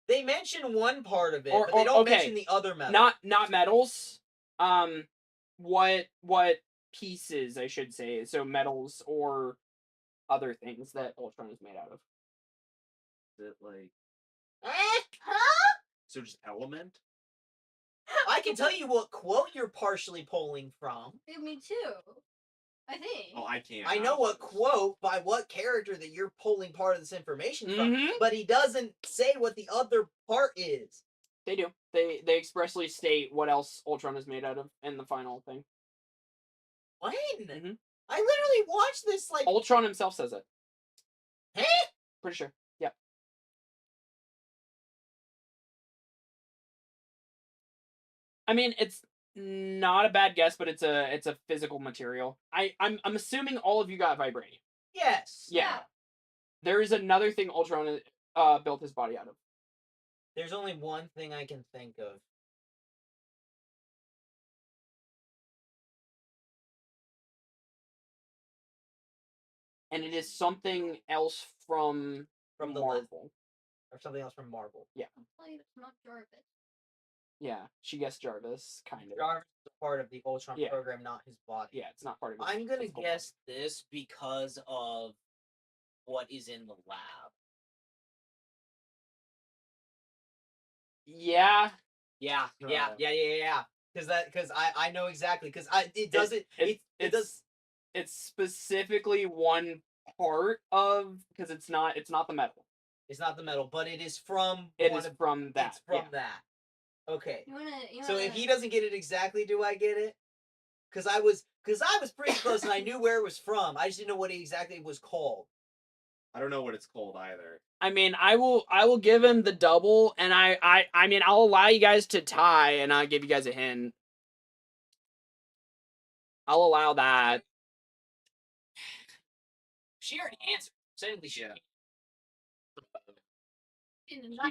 They mention one part of it, Or- but they don't okay. mention the other medal. not metals. What pieces, I should say. So metals or other things that Ultron is made out of. Is it like Huh? so? Just element? I can tell you what quote you're partially pulling from. Yeah, me too. I think. Oh, I can't. I know what quote by what character that you're pulling part of this information from, Mhm. but he doesn't say what the other part is. They do. They expressly state what else Ultron is made out of in the final thing. When? Mhm. I literally watched this like. Ultron himself says it. Huh? Pretty sure. Yeah. I mean, it's not a bad guess, but it's a physical material. I'm assuming all of you got vibranium. Yes. Yeah. There is another thing Ultron built his body out of. There's only one thing I can think of. And it is something else from From the Marvel. Or something else from Marvel. Yeah. Hopefully it's not Jarvis. Yeah, she guessed Jarvis, kind of. Jarvis is a part of the Ultron Yeah. program, not his body. Yeah, it's not part of his I'm gonna physical guess this because of what is in the lab. Yeah. Yeah. Uh, Because I know exactly. Because it doesn't. It does. It's specifically one part of because it's not the metal. It's not the metal, but it is from. It is from that. It's from yeah. that. Okay. You wanna So if he doesn't get it exactly, do I get it? Because I was pretty close and I knew where it was from. I just didn't know what it exactly was called. I don't know what it's called either. I mean, I will give him the double, and I mean, I'll allow you guys to tie, and I'll give you guys a hint. I'll allow that. She already answered. Technically, she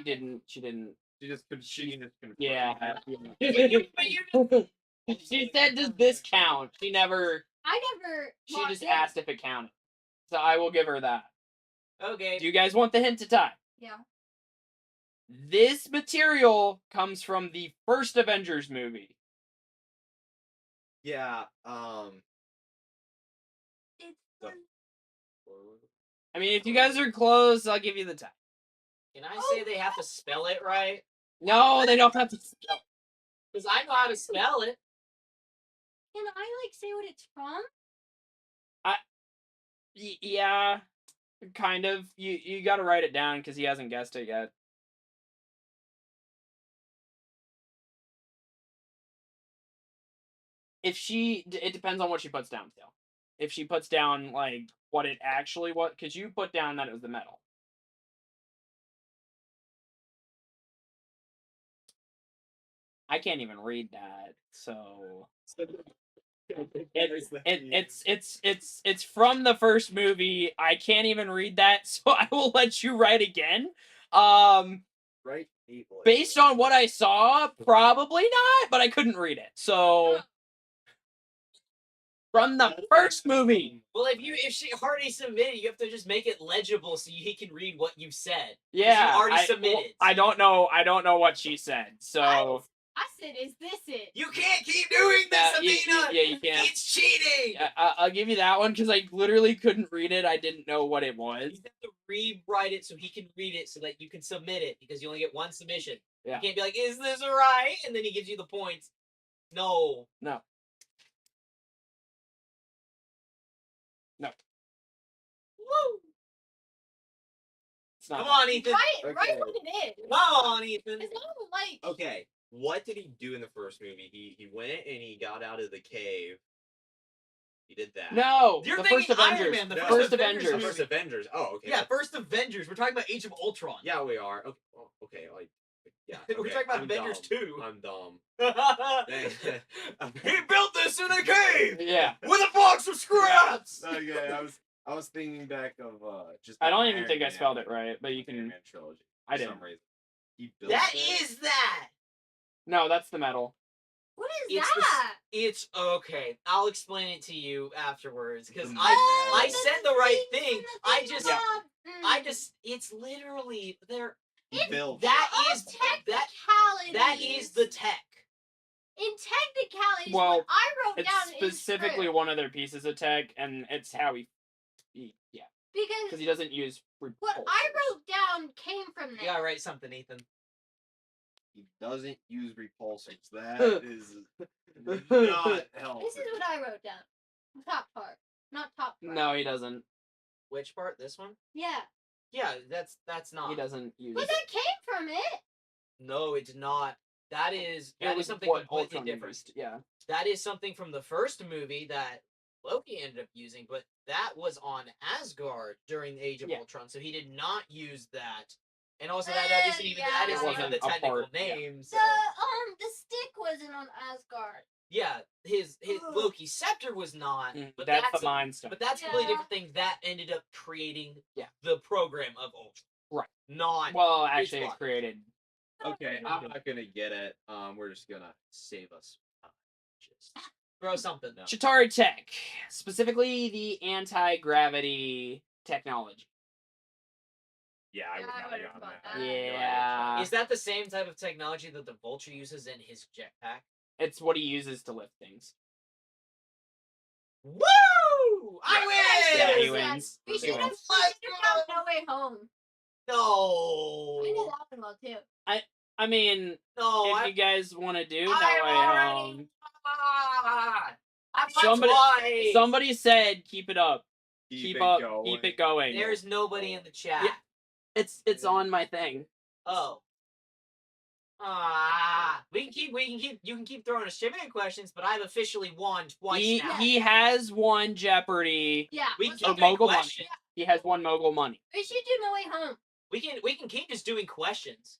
didn't. She didn't. She just confirmed. Yeah. But you She said, "Does this count?" She never. I never. She locked just in. asked if it counted. So I will give her that. Okay. Do you guys want the hint to tie? Yeah. This material comes from the first Avengers movie. Yeah. It's The- I mean, if you guys are close, I'll give you the tie. Can I say they have to spell it right? No, they don't have to spell. Because I know how to spell it. Can I like say what it's from? Yeah, kind of. You got to write it down because he hasn't guessed it yet. It depends on what she puts down still. If she puts down like what it actually was, because you put down that it was the metal. I can't even read that, so it's from the first movie. I can't even read that, so I will let you write again. Right. People. Based on what I saw, probably not, but I couldn't read it. So from the first movie. Well, if she already submitted, you have to just make it legible so he can read what you said. Yeah, you already well, submitted. I don't know what she said. So I said, "Is this it?" You can't keep doing this, Athena. you can't. It's cheating. I'll give you that one because I literally couldn't read it. I didn't know what it was. You have to rewrite it so he can read it so that you can submit it because you only get one submission. Yeah. You can't be like, "Is this right?" And then he gives you the points. No. No. Woo! It's not. Come on, Ethan. Right what it is. Come on, Ethan. It's not like. Okay, what did he do in the first movie? He went and he got out of the cave. He did that. No, You're the thinking first Avengers. Iron Man, the No. first first Avengers. Avengers. The first Avengers. Oh, okay. Yeah, first Avengers. We're talking about Age of Ultron. Yeah, we are. Okay. Well, okay. Like, yeah. We're okay, talking about I'm Avengers dumb. 2. I'm dumb. He built this in a cave Yeah. with a box of scraps. Okay, I was thinking back of just. I the don't even Iron think I Man- spelled it right, but you Iron can. Man trilogy. I for didn't. some reason. He built That it. is that. No, that's the metal. What is It's the that? It's okay. I'll explain it to you afterwards because The I metal. said the right thing. I just Yeah. it's literally there. He built. That All is technicalities. that is the tech. In technicalities, Well, what I wrote It's down specifically is true. one of their pieces of tech, and it's how yeah, because Because he doesn't use what repulsors. I wrote down came from You there. gotta write something, Ethan. He doesn't use repulsors. That is not helpful. This is what I wrote down. Top part, not top part. No, he doesn't. Which part? This one? Yeah. Yeah, that's not. He doesn't use. But that came from it. No, it's not. That is It was something what completely Ultron different. used. Yeah. That is something from the first movie that Loki ended up using, but that was on Asgard during the Age of Yeah. Ultron, so he did not use that And also that isn't even that Yeah. isn't even the Wasn't a technical part, yeah. name. So The stick wasn't on Asgard. yeah, his Ugh. Loki's scepter was not. But That's that's the mind stone. But that's a completely Yeah. different thing. That ended up creating Yeah. the program of Ultron. Right. Not Well, actually, his it body. created. Okay, I'm not gonna get it. We're just gonna save us. Just throw something. no. Chitauri Tech, specifically the anti-gravity technology. Yeah, I would Yeah, I not would've have gotten thought that. that. Yeah. Is that the same type of technology that the Vulture uses in his jetpack? It's what he uses to lift things. Woo! I win! Yeah, he Yes. wins. We He should have wins. found No Way Home. No. I know that one well too. I mean, No, if you guys want to do No I Way already Home, won. I won Somebody- twice. somebody said keep it up. Keep Keep it going. There's nobody in the chat. Yeah. It's on my thing. Oh. You can keep throwing us trivia questions, but I've officially won twice now. He has won Jeopardy. Yeah. We let's can Oh, keep do doing Mogul money. questions. He has won Mogul money. We should do No Way Home. We can keep just doing questions.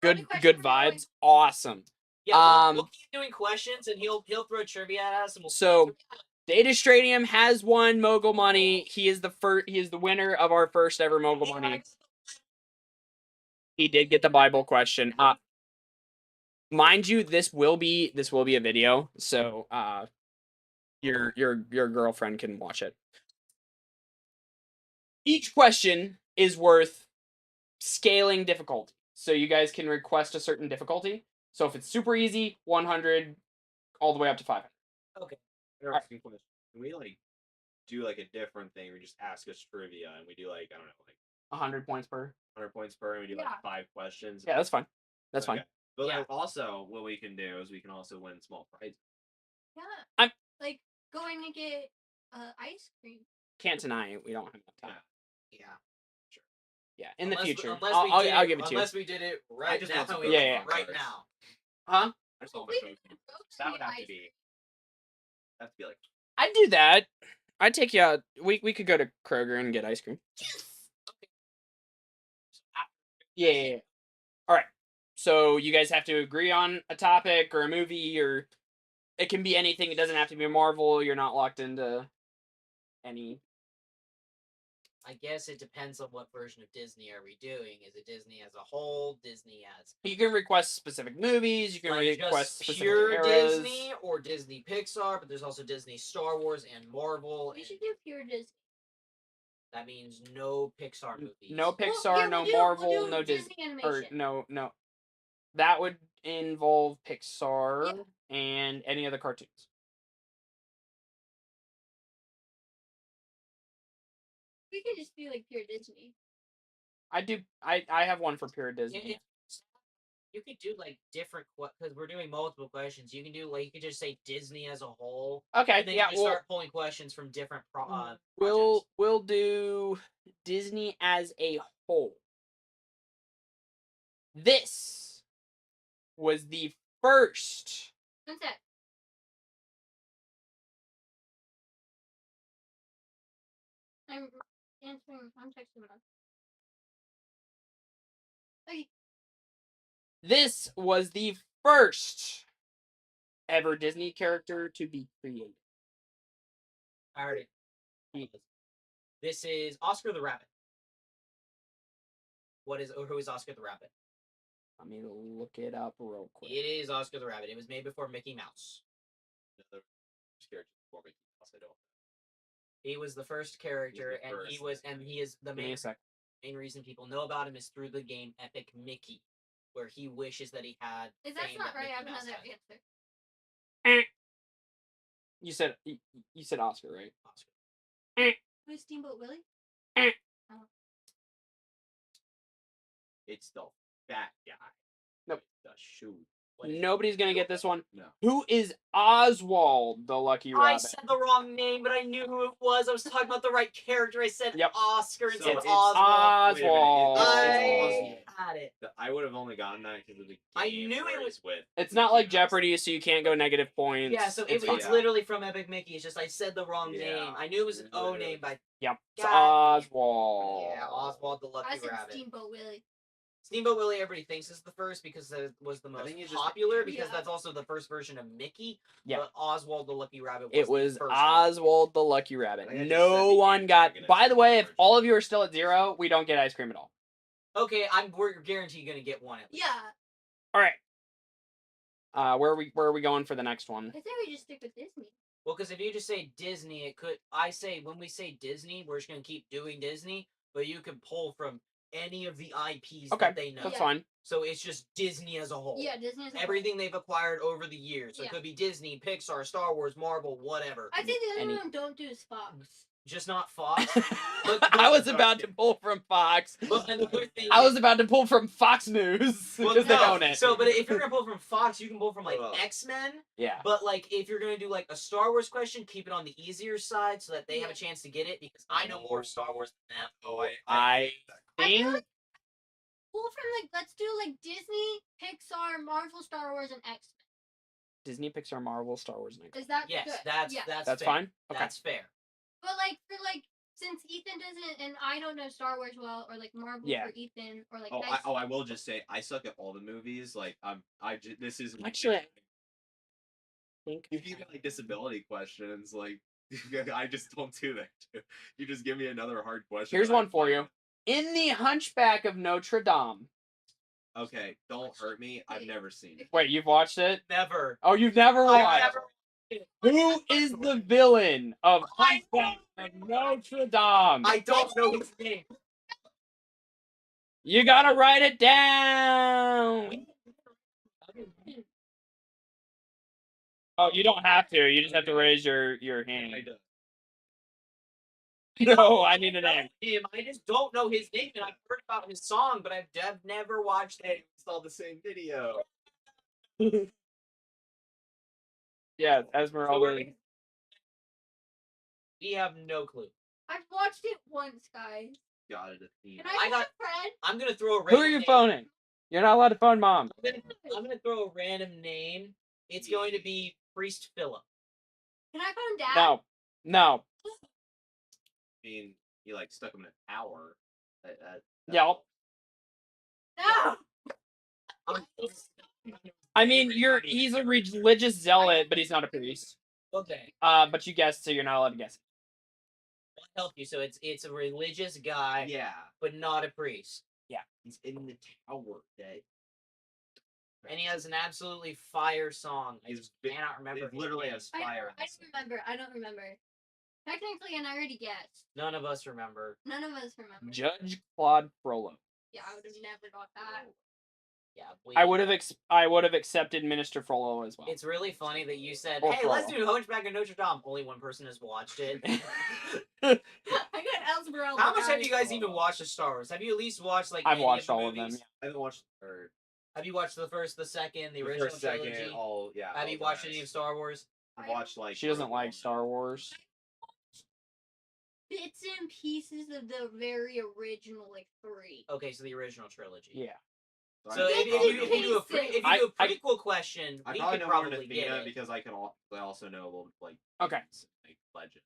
Good question good for No Way vibes. Awesome. Yeah, we'll keep doing questions, and he'll throw trivia at us, and we'll. So Data Stradium has won Mogul money. He is the winner of our first ever Mogul money. He did get the Bible question. Mind you, this will be a video, so your girlfriend can watch it. Each question is worth scaling difficulty. So you guys can request a certain difficulty. So if it's super easy, 100 all the way up to 500. Interesting question. Can we do a different thing? We just ask us trivia, and we do I don't know 100 points per. 100 points per, and we do Yeah. 5 questions. Yeah, that's fine. That's Okay. fine. But Yeah. also, what we can do is we can also win small prizes. Yeah. I'm- like going to get ice cream. Can't deny it. We don't have enough time. Yeah. Yeah, in the future. Unless I'll give it to you. Unless we did it right just now. want some Yeah, yeah. Right now. Huh? I just want We my can phone. go That get would have to ice be. That'd be I'd do that. I'd take you out. We could go to Kroger and get ice cream. Yeah. All right. So you guys have to agree on a topic or a movie, or it can be anything. It doesn't have to be Marvel. You're not locked into any. I guess it depends on what version of Disney are we doing. Is it Disney as a whole? Disney as You can request specific movies. You can like request just specific pure eras. Disney or Disney Pixar, but there's also Disney Star Wars and Marvel. We And should do pure Disney. that means no Pixar movies. No Well, Pixar, yeah, no we'll do Marvel, no Disney Disney, or animation. no. That would involve Pixar and any other cartoons. We could just do pure Disney. I have one for pure Disney. You could do different because we're doing multiple questions. You can do you could just say Disney as a whole. Okay, And then yeah, you just start pulling questions from different projects. we'll do Disney as a whole. This was the first. One sec. I'm answering. I'm texting them. Okay. This was the first ever Disney character to be created. I already. This is Oscar the Rabbit. Who is Oscar the Rabbit? Let me look it up real quick. It is Oscar the Rabbit. It was made before Mickey Mouse. He was the first character, and he is the Give me a sec. main reason people know about him is through the game Epic Mickey, where he wishes that he had. If that's fame not that right, I have Mickey Mouse another had. answer. You said Oscar, right? Oscar. Who's Steamboat Willie? It's the fat guy. Nope. The shoe. Nobody's gonna get this one. No. Who is Oswald the Lucky Rabbit? I said the wrong name, but I knew who it was. I was talking about the right character. I said Yep. Oscar instead of it's Oswald. Oswald. Wait a minute, I it's Oswald. had it. I would have only only gotten that because of the game. I knew it was with. It's not like Jeopardy, so you can't go negative points. Yeah, so it's fine. literally from Epic Mickey. It's just I said the wrong Yeah. name. I knew it was an O name, but Yep. It's God. Oswald. yeah, Oswald the I Lucky said Rabbit. Steamboat Willie. Steamboat Willie, everybody thinks is the first because it was the most think it's just- popular because Yeah. that's also the first version of Mickey. Yeah. But Oswald the Lucky Rabbit was It was the first Oswald the Lucky Rabbit. I think I just No said the one game got. dragon By is the the way, if version. all of you are still at 0, we don't get ice cream at all. one. Okay, we're guaranteed gonna get one at least. Yeah. All right. Where are we going for the next one? I think we just stick with Disney. Well, because if you just say Disney, it could. I say when we say Disney, we're just gonna keep doing Disney, but you can pull from any of the IPs Okay, that they know. that's Yeah. fine. So it's just Disney as a whole. Yeah, Disney is a whole. Everything they've acquired over the years. So Yeah. it could be Disney, Pixar, Star Wars, Marvel, whatever. I think the only Any- one don't do is Fox. Just not Fox. I was about to pull from Fox. But another thing I was about to pull from Fox News well, because they no, own it. So, but if you're gonna pull from Fox, you can pull from like Well. X-Men. Yeah. But like, if you're gonna do like a Star Wars question, keep it on the easier side so that they have a chance to get it because I know more Star Wars than them. Oh, I I feel think like pull from like let's do like Disney, Pixar, Marvel, Star Wars, and X Disney, Pixar, Marvel, Star Wars, and Men. X-Men. Is that Yes, good? that's yeah. That's fair. fine. Okay. That's fair. But like for like since Ethan doesn't and I don't know Star Wars well or like Marvel Yeah. for Ethan or like Oh, nice. I will just say I suck at all the movies. Like this is Actually, think if you get like disability questions, like I just don't do that. Too. You just give me another hard question. Here's and I one for find you. In the Hunchback of Notre Dame. it. Okay, don't hurt me. I've never seen it. Wait, you've watched it? Never. Oh, you've never I've watched. never. Who is the villain of I Hunchback of Notre Dame? I don't know his name. You gotta write it down. Oh, you don't have to. You just have to raise your hand. I do. No, I need a name. Him. I just don't know his name, and I've heard about his song, but I've never watched it. It's all the same video. Yeah, Esmeralda. We have no clue. I've watched it once, guys. Got it. Can I I got- got Fred? I'm gonna throw a Who random are you name. phoning? You're not allowed to phone mom. I'm gonna throw a random name. It's going to be Priest Philip. Can I phone Dad? No. No. I mean, you like stuck him in a tower. Yep. No. I mean, he's a religious zealot, but he's not a priest. Okay. But you guessed, so you're not allowed to guess. I'll help you. So it's a religious guy, Yeah, but not a priest. he's in the tower. That And he has an absolutely fire song. I He's just big- cannot remember. it his literally name. has I fire. don't remember. Technically, and I already guessed. None of us remember. None of us remember. Judge Claude Frollo. Yeah, I would have never got that. Yeah, I would have accepted Minister Frollo as well. It's really funny that you said, Or "Hey, let's Frollo. do Hunchback of Notre Dame." Only one person has watched it. I got Esmeralda. How much have you guys even watched of Star Wars? Have you at least watched like? I've any watched the all of them. movies? I haven't watched the third. Have you watched the first, the second, the The original first, second, trilogy? all yeah. Have all you the watched any of rest. Star Wars? I've watched like. She doesn't Rogue like One. Star Wars. Bits and pieces of the very original, like 3. Okay, so the original trilogy. Yeah. So if Bits you and do a pieces. prequel question, I we probably could know more probably than get Athena it. because I also know a little like Okay. like legends.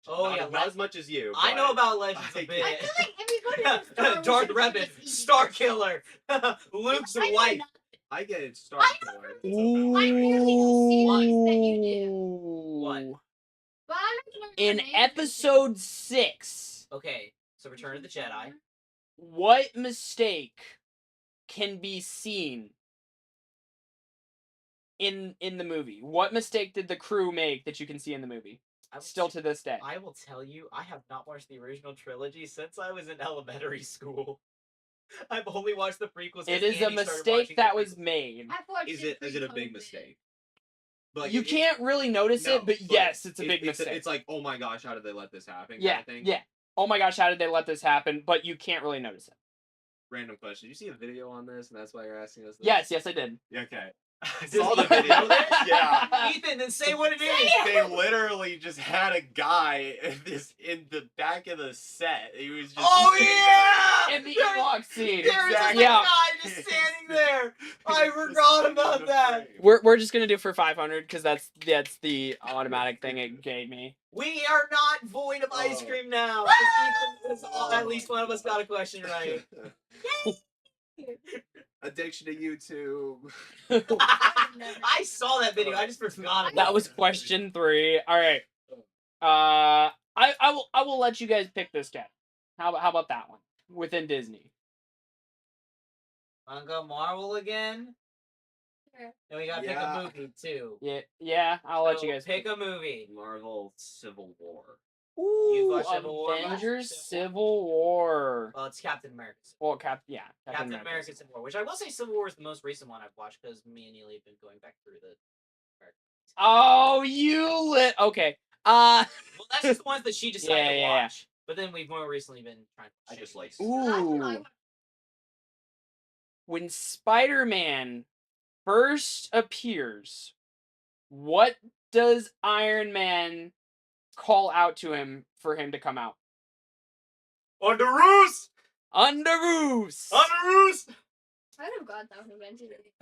Oh, not, yeah, not as much as you. I but know about Legends I a can- bit. I feel like everybody knows Star Wars Darth is Revan, just easy. Star Killer, Luke's I know wife. nothing. I get it. Star I Killer. Ooh. I barely know series that you do. What? But I'm not gonna remember In names. episode 6, Okay, so Return of the Jedi. what mistake can be seen in the movie? What mistake did the crew make that you can see in the movie? I will Still to this day. I will tell you, I have not watched the original trilogy since I was in elementary school. I've only watched the prequels. 'cause It is a Andy started mistake watching the that was prequels. made. I've watched Is it a big pre-COVID. mistake? But You can't really notice no, it, but yes, it's a big mistake. It's like, oh my gosh, how did they let this happen? Yeah, Kind of thing. yeah. Oh my gosh, how did they let this happen? But you can't really notice it. Random question. Did you see a video on this, and that's why you're asking us this? Yes, I did. Okay. I Does saw the Ethan video. know this? Yeah. Ethan, then say what it is. They literally just had a guy in the back of the set. He was just. Oh yeah! In the There- Ewok scene. There's Exactly. a Yeah. guy just standing there. I forgot about that. We're just gonna do for 500 because that's the automatic thing it gave me. We are not void of ice Oh. cream now. 'Cause at least one of us got a question right. Addiction to YouTube. I saw that video. I just forgot about That was it. question 3. All right. I will let you guys pick this cat. How about that one within Disney? Wanna go Marvel again? Sure. Then we gotta pick Yeah. a movie too. Yeah. I'll let you So guys pick a movie. Marvel Civil War. You've Ooh, watched Civil War? Avengers Civil War. Well, it's Captain America. Well, Captain Captain America Civil War, which I will say Civil War is the most recent one I've watched because me and Neely have been going back through the. Oh, you lit. Okay. Well, that's just the ones that she decided to Yeah. watch. But then we've more recently been trying to. I just like. Ooh. When Spider-Man first appears, what does Iron Man call out to him for him to come out? Underoos! Underoos! Underoos! I'd have got that one eventually.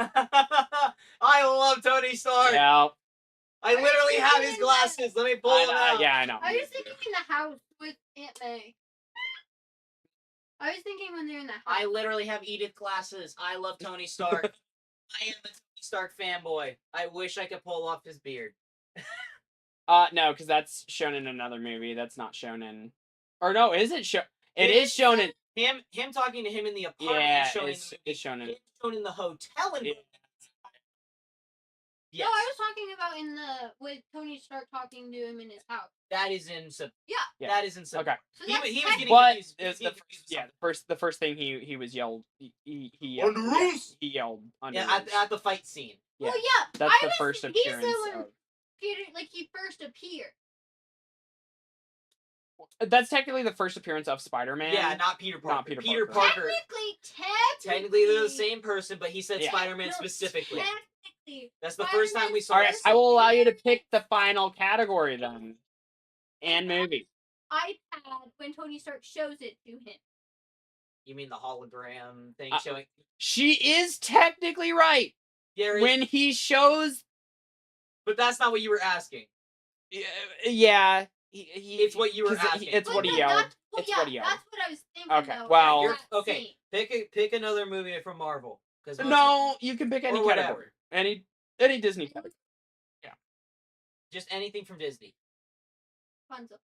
I love Tony Stark. Yeah. I literally have his glasses. Let me pull them out. Yeah, I know. I was thinking in the house with Aunt May. I was thinking when they're in the house. I literally have Edith glasses. I love Tony Stark. I am a Tony Stark fanboy. I wish I could pull off his beard. No, because that's shown in another movie. That's not shown in. Or no, is it shown? It is shown in. Him talking to him in the apartment Yeah, is shown it's shown in. it's shown in the hotel. Yeah. Yes. No, I was talking about in the with Tony Stark talking to him in his house. That is in Civil. Yeah. That is in Civil. Okay. So He that's was getting But confused. He was the getting confused with something. the first thing he was yelled. He yelled. Underoos! He yelled. Yeah, Underoos. at the fight scene. Yeah. Well, yeah. That's I the was, first he's appearance. the one Of... Peter, like he first appeared. That's technically the first appearance of Spider-Man. Yeah, not Peter Parker. Not Peter Peter Parker. Parker. Technically, They're the same person, but he said Yeah. Spider-Man No, specifically. Technically, That's the first time we saw All right, this. I will allow you to pick the final category then. And movie. iPad when Tony Stark shows it to him. You mean the hologram thing Uh, showing? She is technically right. There is, When he shows, but that's not what you were asking. yeah, It's what you were 'cause asking. It's what he But yelled. that's- well, It's yeah, what he yelled. That's what I was thinking. Okay, though, well- at You're, that okay, scene. pick another movie from Marvel. 'Cause most No, of- you can pick any or whatever. category. Any Disney category. Just anything from Disney. Rapunzel.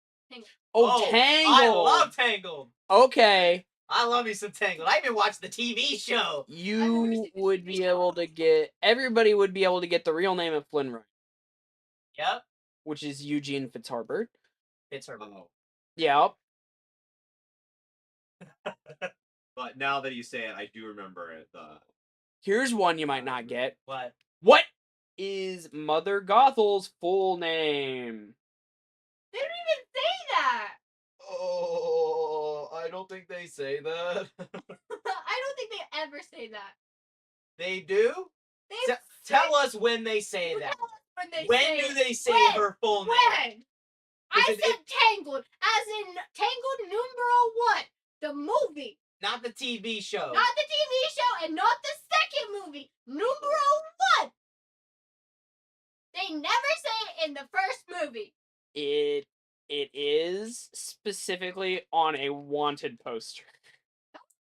Oh, I Tangled. love Tangled. Okay, I love me some Tangled. I even watched the TV show. you would be able to get. Everybody would be able to get the real name of Flynn Rider, Yep. which is Eugene Fitzherbert. It's her. Oh. Yep. But now that you say it, I do remember it. Here's one you might not get. What? What is Mother Gothel's full name? They don't even say that. Oh, I don't think they say that. I don't think they ever say that. They do? They Tell us when they say that. when they When say do it. they say When? her full name? When? I Because said Tangled, as in Tangled numero 1, the movie, Not the TV show. not the TV show, and not the second movie, numero 1. They never say it in the first movie. It is specifically on a wanted poster.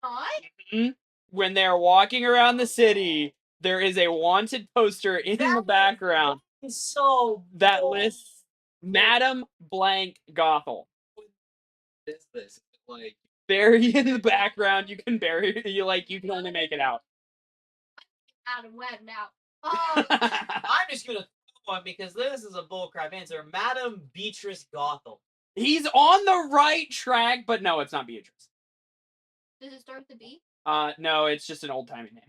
Not. When they're walking around the city, there is a wanted poster in the background It's so that lists Madam Blank Gothel. Is this like? Bury in the background, you can can only make it out. Out of web now. I'm just gonna throw one because this is a bullcrap answer. Madam Beatrice Gothel. He's on the right track, but no, it's not Beatrice. Does it start with a B? No, it's just an old-timey name.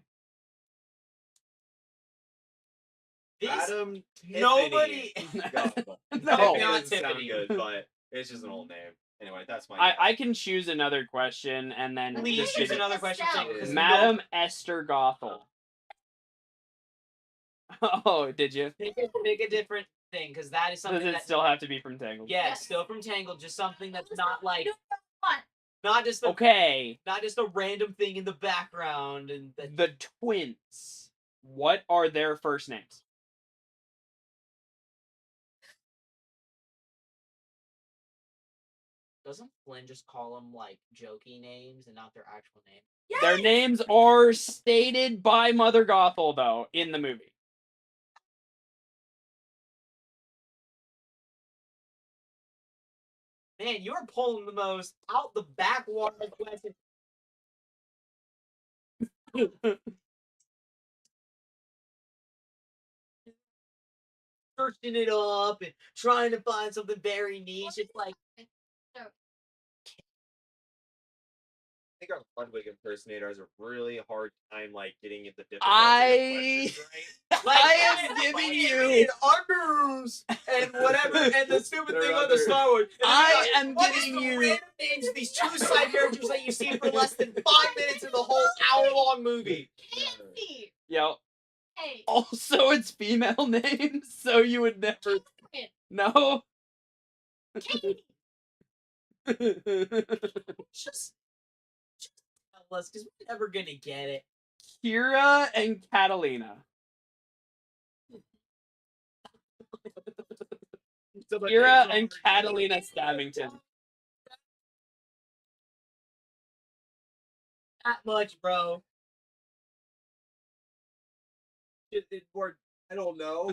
This, Adam nobody. Gothel. No. Not Tiffany doesn't sound Tiffany. good, but it's just an old name. Anyway, that's my. I can choose another question and then Please just choose give it- another question. Estelle. because Madam Esther Gothel. Oh, did you? Pick a different thing because that is something Does it that still have to be from Tangled? yeah, Yes. still from Tangled, just something that's not like Numero 1. Not just a Okay, not just a random thing in the background and the twins. What are their first names? doesn't Flynn just call them like jokey names and not their actual name? Their names are stated by Mother Gothel, though, in the movie. Man, you're pulling the most out the backwater question. Searching it up and trying to find something very niche. It's like I think our Ludwig impersonator has a really hard time like getting at the difficulty I- of questions, right? I am giving you- unders and whatever and the stupid They're thing on the under- Star Wars. And I then am what is giving the you- random names of these two side characters that you see for less than 5 minutes in the whole hour-long movie. Casey. Yo. Hey. Also, it's female names, so you would never. No. Katie. Just tell us, because we're never gonna get it. Kira and Catalina. Kira and Catalina Stavington. That much, bro. It worked. I don't know.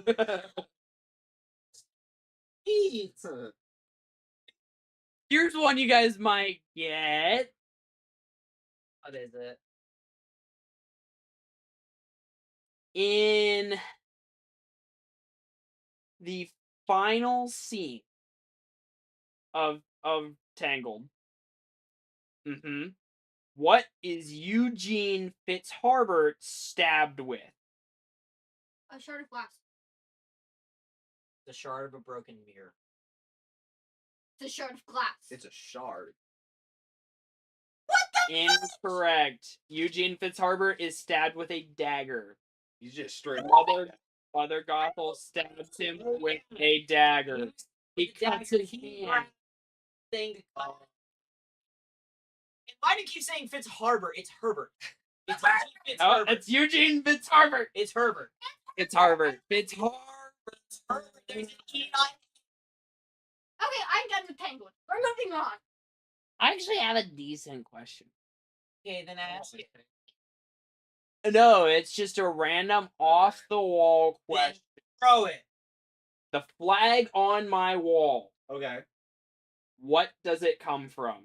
Jeez. Here's one you guys might get. What is it? In the final scene of Tangled. What is Eugene Fitzharbert stabbed with? A shard of glass. The shard of a broken mirror. It's a shard of glass. It's a shard. Incorrect. Eugene Fitzharbert is stabbed with a dagger. He's just straight. Mother Gothel stabs him with a dagger. He cuts his hand. Thing. And why do you keep saying Fitzharbert? It's Herbert. It's Eugene Oh, Fitzherbert. it's Eugene Fitzharbert. It's Herbert. Fitzharbert. Herbert. There's an E-I. Okay, I'm done with Penguin. We're moving on. I actually have a decent question. Okay, then ask it. No, it's just a random off the wall Then question. throw it. The flag on my wall. Okay. What does it come from?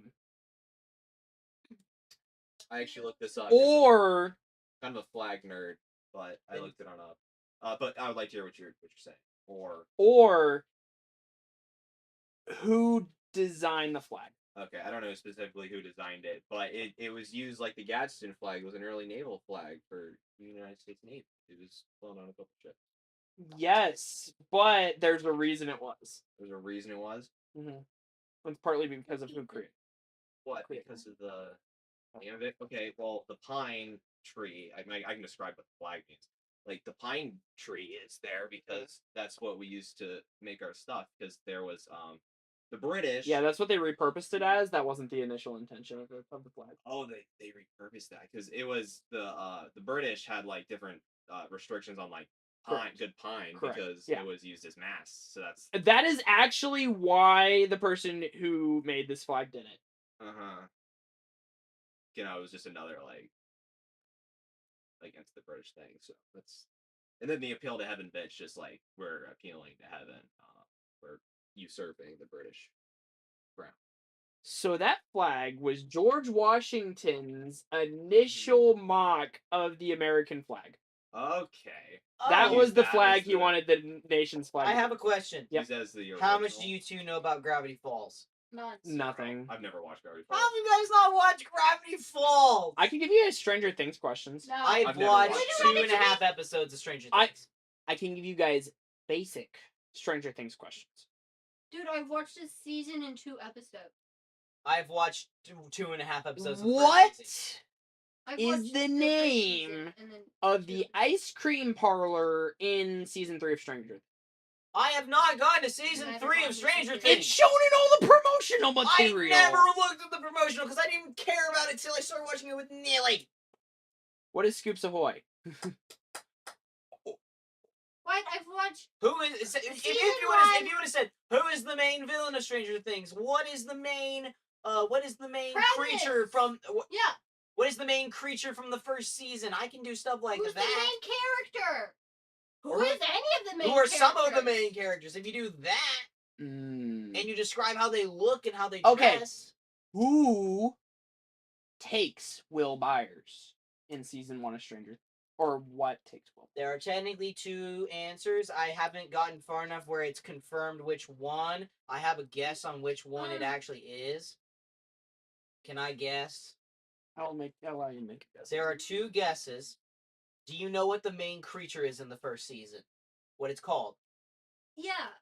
I actually looked this up. Or I'm a flag nerd, but I looked it on up. But I would like to hear what you're saying. or who designed the flag? Okay, I don't know specifically who designed it, but it was used like the Gadsden flag. It was an early naval flag for the United States Navy. It was flown on a couple ships. Yes, but there's a reason it was. There's a reason it was. It's partly because of who created. What? Because of the name of it? Okay, well, the pine tree. I can describe what the flag means. Like the pine tree is there because that's what we used to make our stuff. Because there was the British. Yeah, that's what they repurposed it as. That wasn't the initial intention of the flag. Oh, they repurposed that because it was the British had like different restrictions on like pine, good pine, Correct. because Yeah. it was used as masts. So that's That is actually why the person who made this flag did it. You know, it was just another like against the British thing. So that's and then the appeal to heaven bitch, just like we're appealing to heaven. We're usurping the British crown. So that flag was George Washington's initial mock of the American flag. Okay. That Oh, was the that flag as he the- wanted the nation's flag. I to have be. a question. Yep. Used as the How much original. do you two know about Gravity Falls? None. Nothing. I've never watched Gravity How Falls. have you guys not watched Gravity Falls? I can give you Stranger Things questions. No. I've I've never watched watched it. 2.5 episodes of Stranger I- Things. I can give you guys basic Stranger Things questions. Dude, I've watched this season in 2 episodes. I've watched 2.5 episodes of the What first season. I've is watched the first name season and then of 2 the ice cream parlor in season 3 of Stranger Things? I have not gotten to season Never 3 gotten of to Stranger season Things. It's shown in all the promotional I material. never looked at the promotional because I didn't even care about it till I started watching it with Neely. What is Scoops Ahoy? What? I've watched. Who is if Season you would have one. said who is the main villain of Stranger Things? What is the main creature Credits. from Yeah. what is the main creature from the first season? I can do stuff like Who's that. the main character? Who Or is any of the main Who are characters? some of the main characters? If you do that Mm. and you describe how they look and how they Okay. dress. Who takes Will Byers in season 1 of Stranger Things? Or what takes Will? There are technically 2 answers. I haven't gotten far enough where it's confirmed which one. I have a guess on which one it actually is. Can I guess? I'll allow you to make a guess. There are 2 guesses. Do you know what the main creature is in the first season? What it's called? Yeah.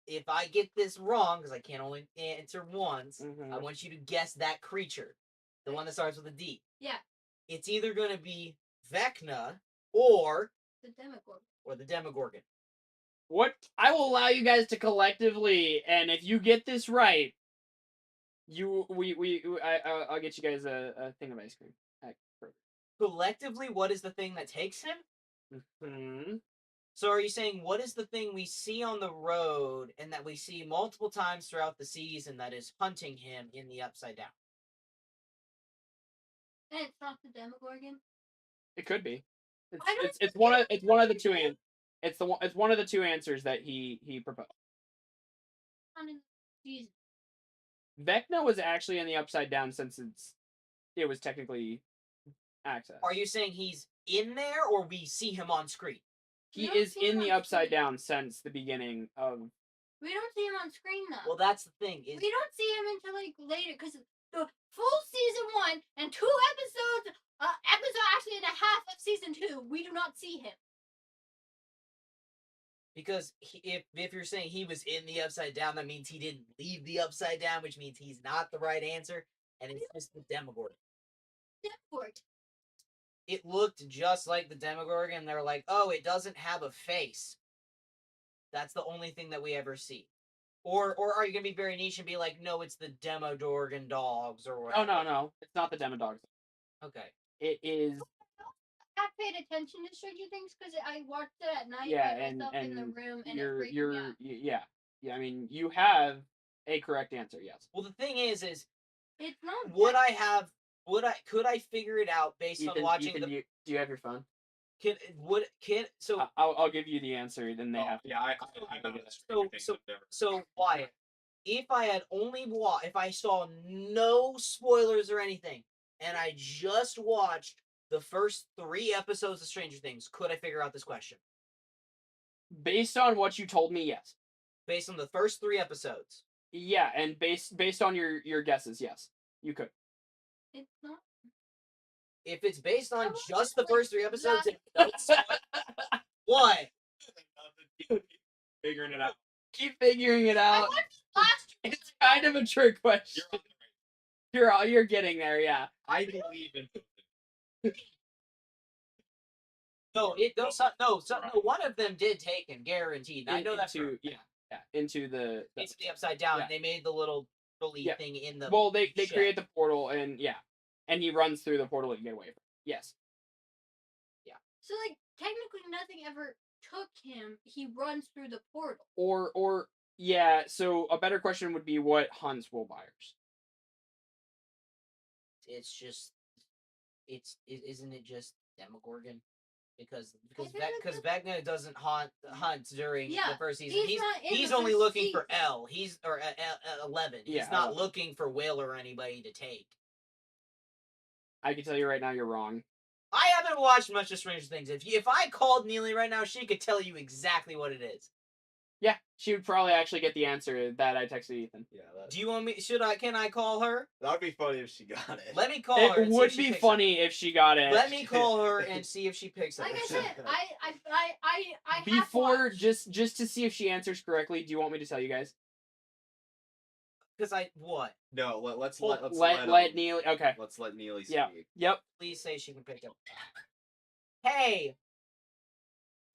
If I get this wrong, because I can only answer once, Mhm. I want you to guess that creature. The one that starts with a D. Yeah. It's either going to be Vecna or The Demogorgon. the Demogorgon. What? I will allow you guys to collectively, and if you get this right, I'll get you guys a thing of ice cream. Collectively, what is the thing that takes him? Hmm. So are you saying what is the thing we see on the road and that we see multiple times throughout the season that is hunting him in the Upside Down? And it's not the Demogorgon. It could be. I don't It's one of the 2 it's one of the 2 answers that he proposed. Not in season. Vecna was actually in the Upside Down since it was technically access. Are you saying he's in there or we see him on screen? He We don't is see him in the on Upside screen. Down since the beginning of. We don't see him on screen though. Well, that's the thing. Is We don't see him until like later because the full season 1 and 2 episodes, actually and a half of season 2, we do not see him. because if you're saying he was in the Upside Down, that means he didn't leave the Upside Down, which means he's not the right answer, and it's just the Demogorgon. Demogorgon. It looked just like the Demogorgon, and they're like, oh, it doesn't have a face. That's the only thing that we ever see. Or are you gonna be very niche and be like, no, it's the Demogorgon dogs or whatever? Oh no, it's not the Demodogs. Okay. It is. I paid attention to Stranger Things because I watched it at night Yeah, by and myself in the room, and you're it freaked me out. yeah. I mean, you have a correct answer. Yes. Well, the thing is It's not. could I figure it out based on watching Ethan, do you have your phone? so I'll give you the answer. Then they have. Yeah, I know this. Stranger Things, I've never- So Wyatt, if I saw no spoilers or anything, and I just watched the first 3 episodes of Stranger Things, could I figure out this question? Based on what you told me, yes. Based on the first 3 episodes. Yeah, and based on your guesses, yes, you could. It's not. If it's based on was just the like first 3 episodes, not- it don't spoil- what? Figuring it out. Keep figuring it I out. watched last. It's kind of a trick question. You're on the right. You're getting there, yeah. I believe in. No, one of them did take him, guaranteed. I know that for a fact. Into the It's the Upside Down, yeah. and they made the little belief Yeah. thing in the. well, they shed. create the portal and he runs through the portal to get away from it. Yes. So like technically nothing ever took him. He runs through the portal. Or yeah. So a better question would be what hunts Will Byers? It's just, isn't it just Demogorgon? Because I feel like Vecna doesn't hunt during Yeah, the first season. he's not in He's the only first looking for season. L. He's 11. Yeah, He's not 11. looking for Will or anybody to take. I can tell you right now, you're wrong. I haven't watched much of Stranger Things. If I called Neely right now, she could tell you exactly what it is. Yeah, she would probably actually get the answer that I texted Ethan. Yeah, Do you want me? Can I call her? that'd be funny if she got it. Let me call her. It and see would if she be picks funny if she got it. Up. Let me call her and see if she picks up. Like I said, I have Before, watched. just to see if she answers correctly, do you want me to tell you guys? Because what? No, let's Let Neely. Okay. Let's let Neely speak. Yeah. Yep. Please say she can pick up. Hey,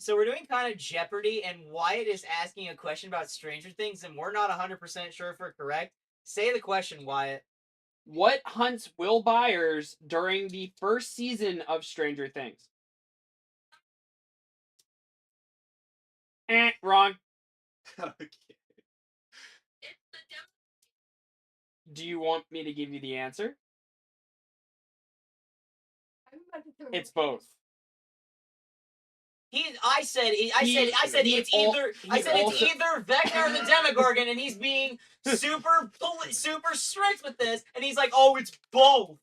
So we're doing kind of Jeopardy, and Wyatt is asking a question about Stranger Things, and we're not 100% sure if we're correct. Say the question, Wyatt. What hunts Will Byers during the first season of Stranger Things? Wrong. Okay. Do you want me to give you the answer? I'm about to throw It's my both. I said it's either Vecna or the Demogorgon, and he's being super strict with this, and he's like, oh, it's both.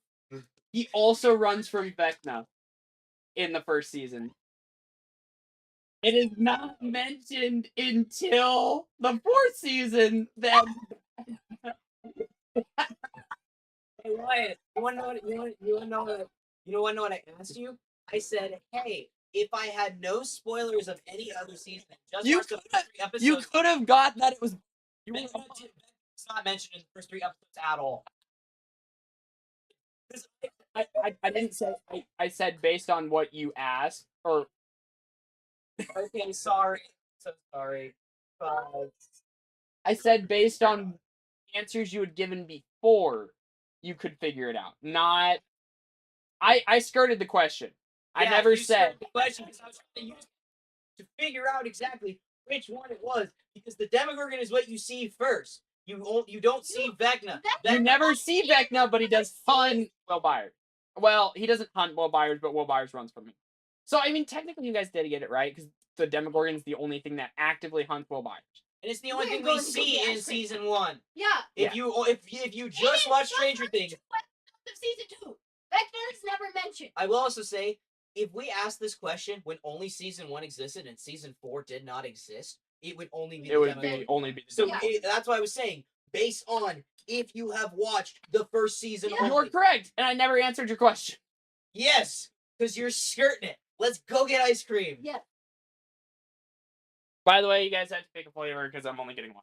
He also runs from Vecna in the first season. It is not mentioned until the fourth season that. Hey Wyatt, you wanna know what I asked you? I said, hey, if I had no spoilers of any other season, just You watched the first 3 episodes, You could have got that it was. it's not mentioned in the first 3 episodes at all. I didn't say. I said based on what you asked, or Okay, I'm sorry. So sorry. But I said based on answers you had given before, you could figure it out. Not. I skirted the question. I yeah, never you said. skirted the question because I was trying to use it to figure out exactly which one it was, because the Demogorgon is what you see first. You don't see Vecna. You never see Vecna, but he does hunt Will Byers. Well, he doesn't hunt Will Byers, but Will Byers runs from him. So, I mean, technically you guys did get it right, because the Demogorgon is the only thing that actively hunts Will Byers. And it's the only We're thing we going to go see get in ice cream. season 1. Yeah. If you just watch Stranger Things, Of season 2. Vecna is never mentioned. I will also say, if we asked this question when only season 1 existed and season 4 did not exist, it would only be It the would Demogorgon. be only be the So Demogorgon. that's why I was saying, based on if you have watched the first season Yeah. only. You're correct, and I never answered your question. Yes, because you're skirting it. Let's go get ice cream. Yeah. By the way, you guys have to pick a flavor because I'm only getting one.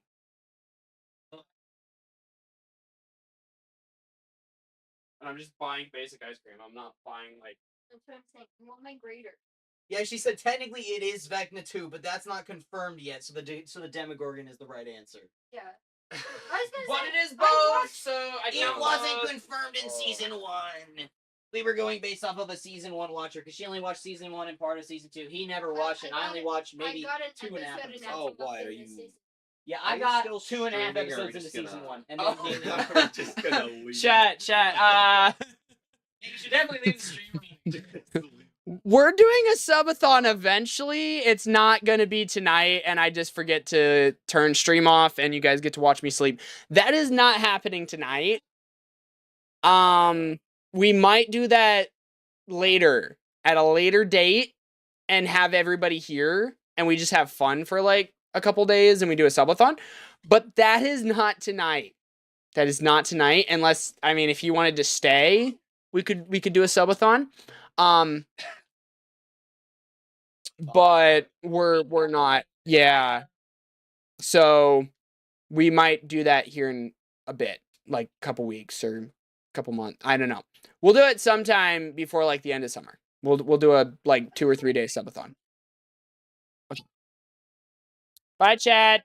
And I'm just buying basic ice cream. I'm not buying like. That's what I'm saying. I want my grater. Yeah, she said technically it is Vecna 2, but that's not confirmed yet. So the Demogorgon is the right answer. Yeah. I was gonna But say, it is I both, watched- so I It don't wasn't know. confirmed in season 1. We were going based off of a season 1 watcher because she only watched season 1 and part of season 2. He never watched it. I only watched maybe I got an 2.5 episode episodes. and Oh, why in are this you- season. Yeah, Are I you got still 2.5 streaming, or are we episodes just into season gonna- 1, and Oh. then We're just gonna leave. Chat. you should definitely leave the stream. We're doing a subathon eventually. It's not going to be tonight, and I just forget to turn stream off, and you guys get to watch me sleep. That is not happening tonight. We might do that later, at a later date, and have everybody here, and we just have fun for like a couple days, and we do a subathon. But that is not tonight. That is not tonight, unless, I mean, if you wanted to stay, we could do a subathon. But we're not. Yeah. So we might do that here in a bit, like a couple weeks or a couple months. I don't know. We'll do it sometime before like the end of summer. We'll do a like 2 or 3 day subathon. Okay. Bye, Chad.